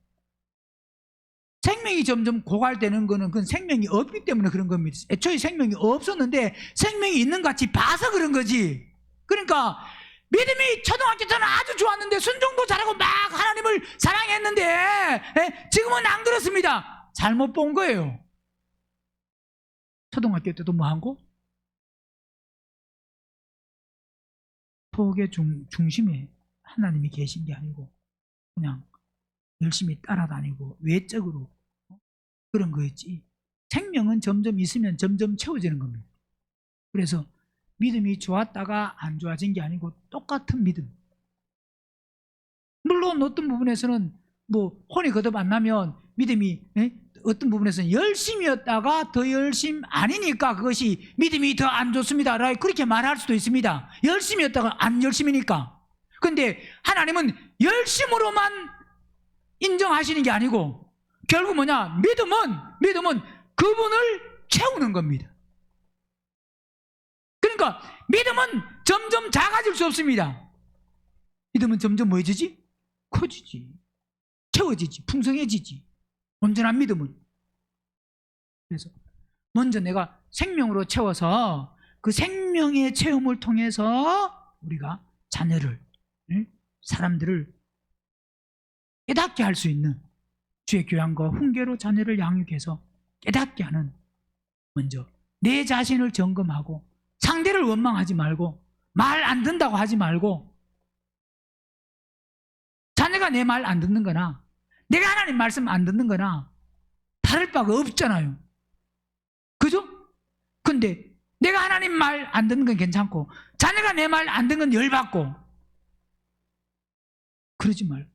생명이 점점 고갈되는 거는 그건 생명이 없기 때문에 그런 겁니다. 애초에 생명이 없었는데 생명이 있는 것 같이 봐서 그런 거지. 그러니까 믿음이 초등학교 때는 아주 좋았는데 순종도 잘하고 막 하나님을 사랑했는데 지금은 안 그렇습니다. 잘못 본 거예요. 초등학교 때도 뭐 한 거? 속의 중심에 하나님이 계신 게 아니고 그냥 열심히 따라다니고 외적으로 그런 거였지. 생명은 점점 있으면 점점 채워지는 겁니다. 그래서 믿음이 좋았다가 안 좋아진 게 아니고 똑같은 믿음. 물론 어떤 부분에서는 뭐 혼이 거듭 안 나면 믿음이 어떤 부분에서는 열심이었다가 더 열심 아니니까 그것이 믿음이 더 안 좋습니다. 그렇게 말할 수도 있습니다. 열심이었다가 안 열심이니까. 근데 하나님은 열심으로만 인정하시는 게 아니고 결국 뭐냐? 믿음은 그분을 채우는 겁니다. 그러니까 믿음은 점점 작아질 수 없습니다. 믿음은 점점 뭐해지지? 커지지. 채워지지. 풍성해지지. 온전한 믿음은. 그래서 먼저 내가 생명으로 채워서 그 생명의 체험을 통해서 우리가 자녀를, 사람들을 깨닫게 할 수 있는 주의 교양과 훈계로 자녀를 양육해서 깨닫게 하는, 먼저 내 자신을 점검하고 상대를 원망하지 말고 말 안 듣는다고 하지 말고, 자녀가 내 말 안 듣는 거나 내가 하나님 말씀 안 듣는 거나 다를 바가 없잖아요. 그죠? 근데 내가 하나님 말 안 듣는 건 괜찮고 자녀가 내 말 안 듣는 건 열받고, 그러지 말고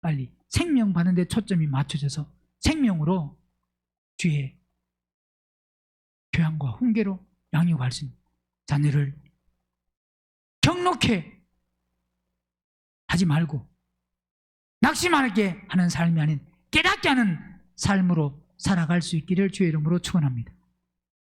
빨리 생명 받는 데 초점이 맞춰져서 생명으로 주의 교양과 훈계로 양육할 수 있는 자녀를 경록해 하지 말고 낙심하게 하는 삶이 아닌 깨닫게 하는 삶으로 살아갈 수 있기를 주의 이름으로 축원합니다.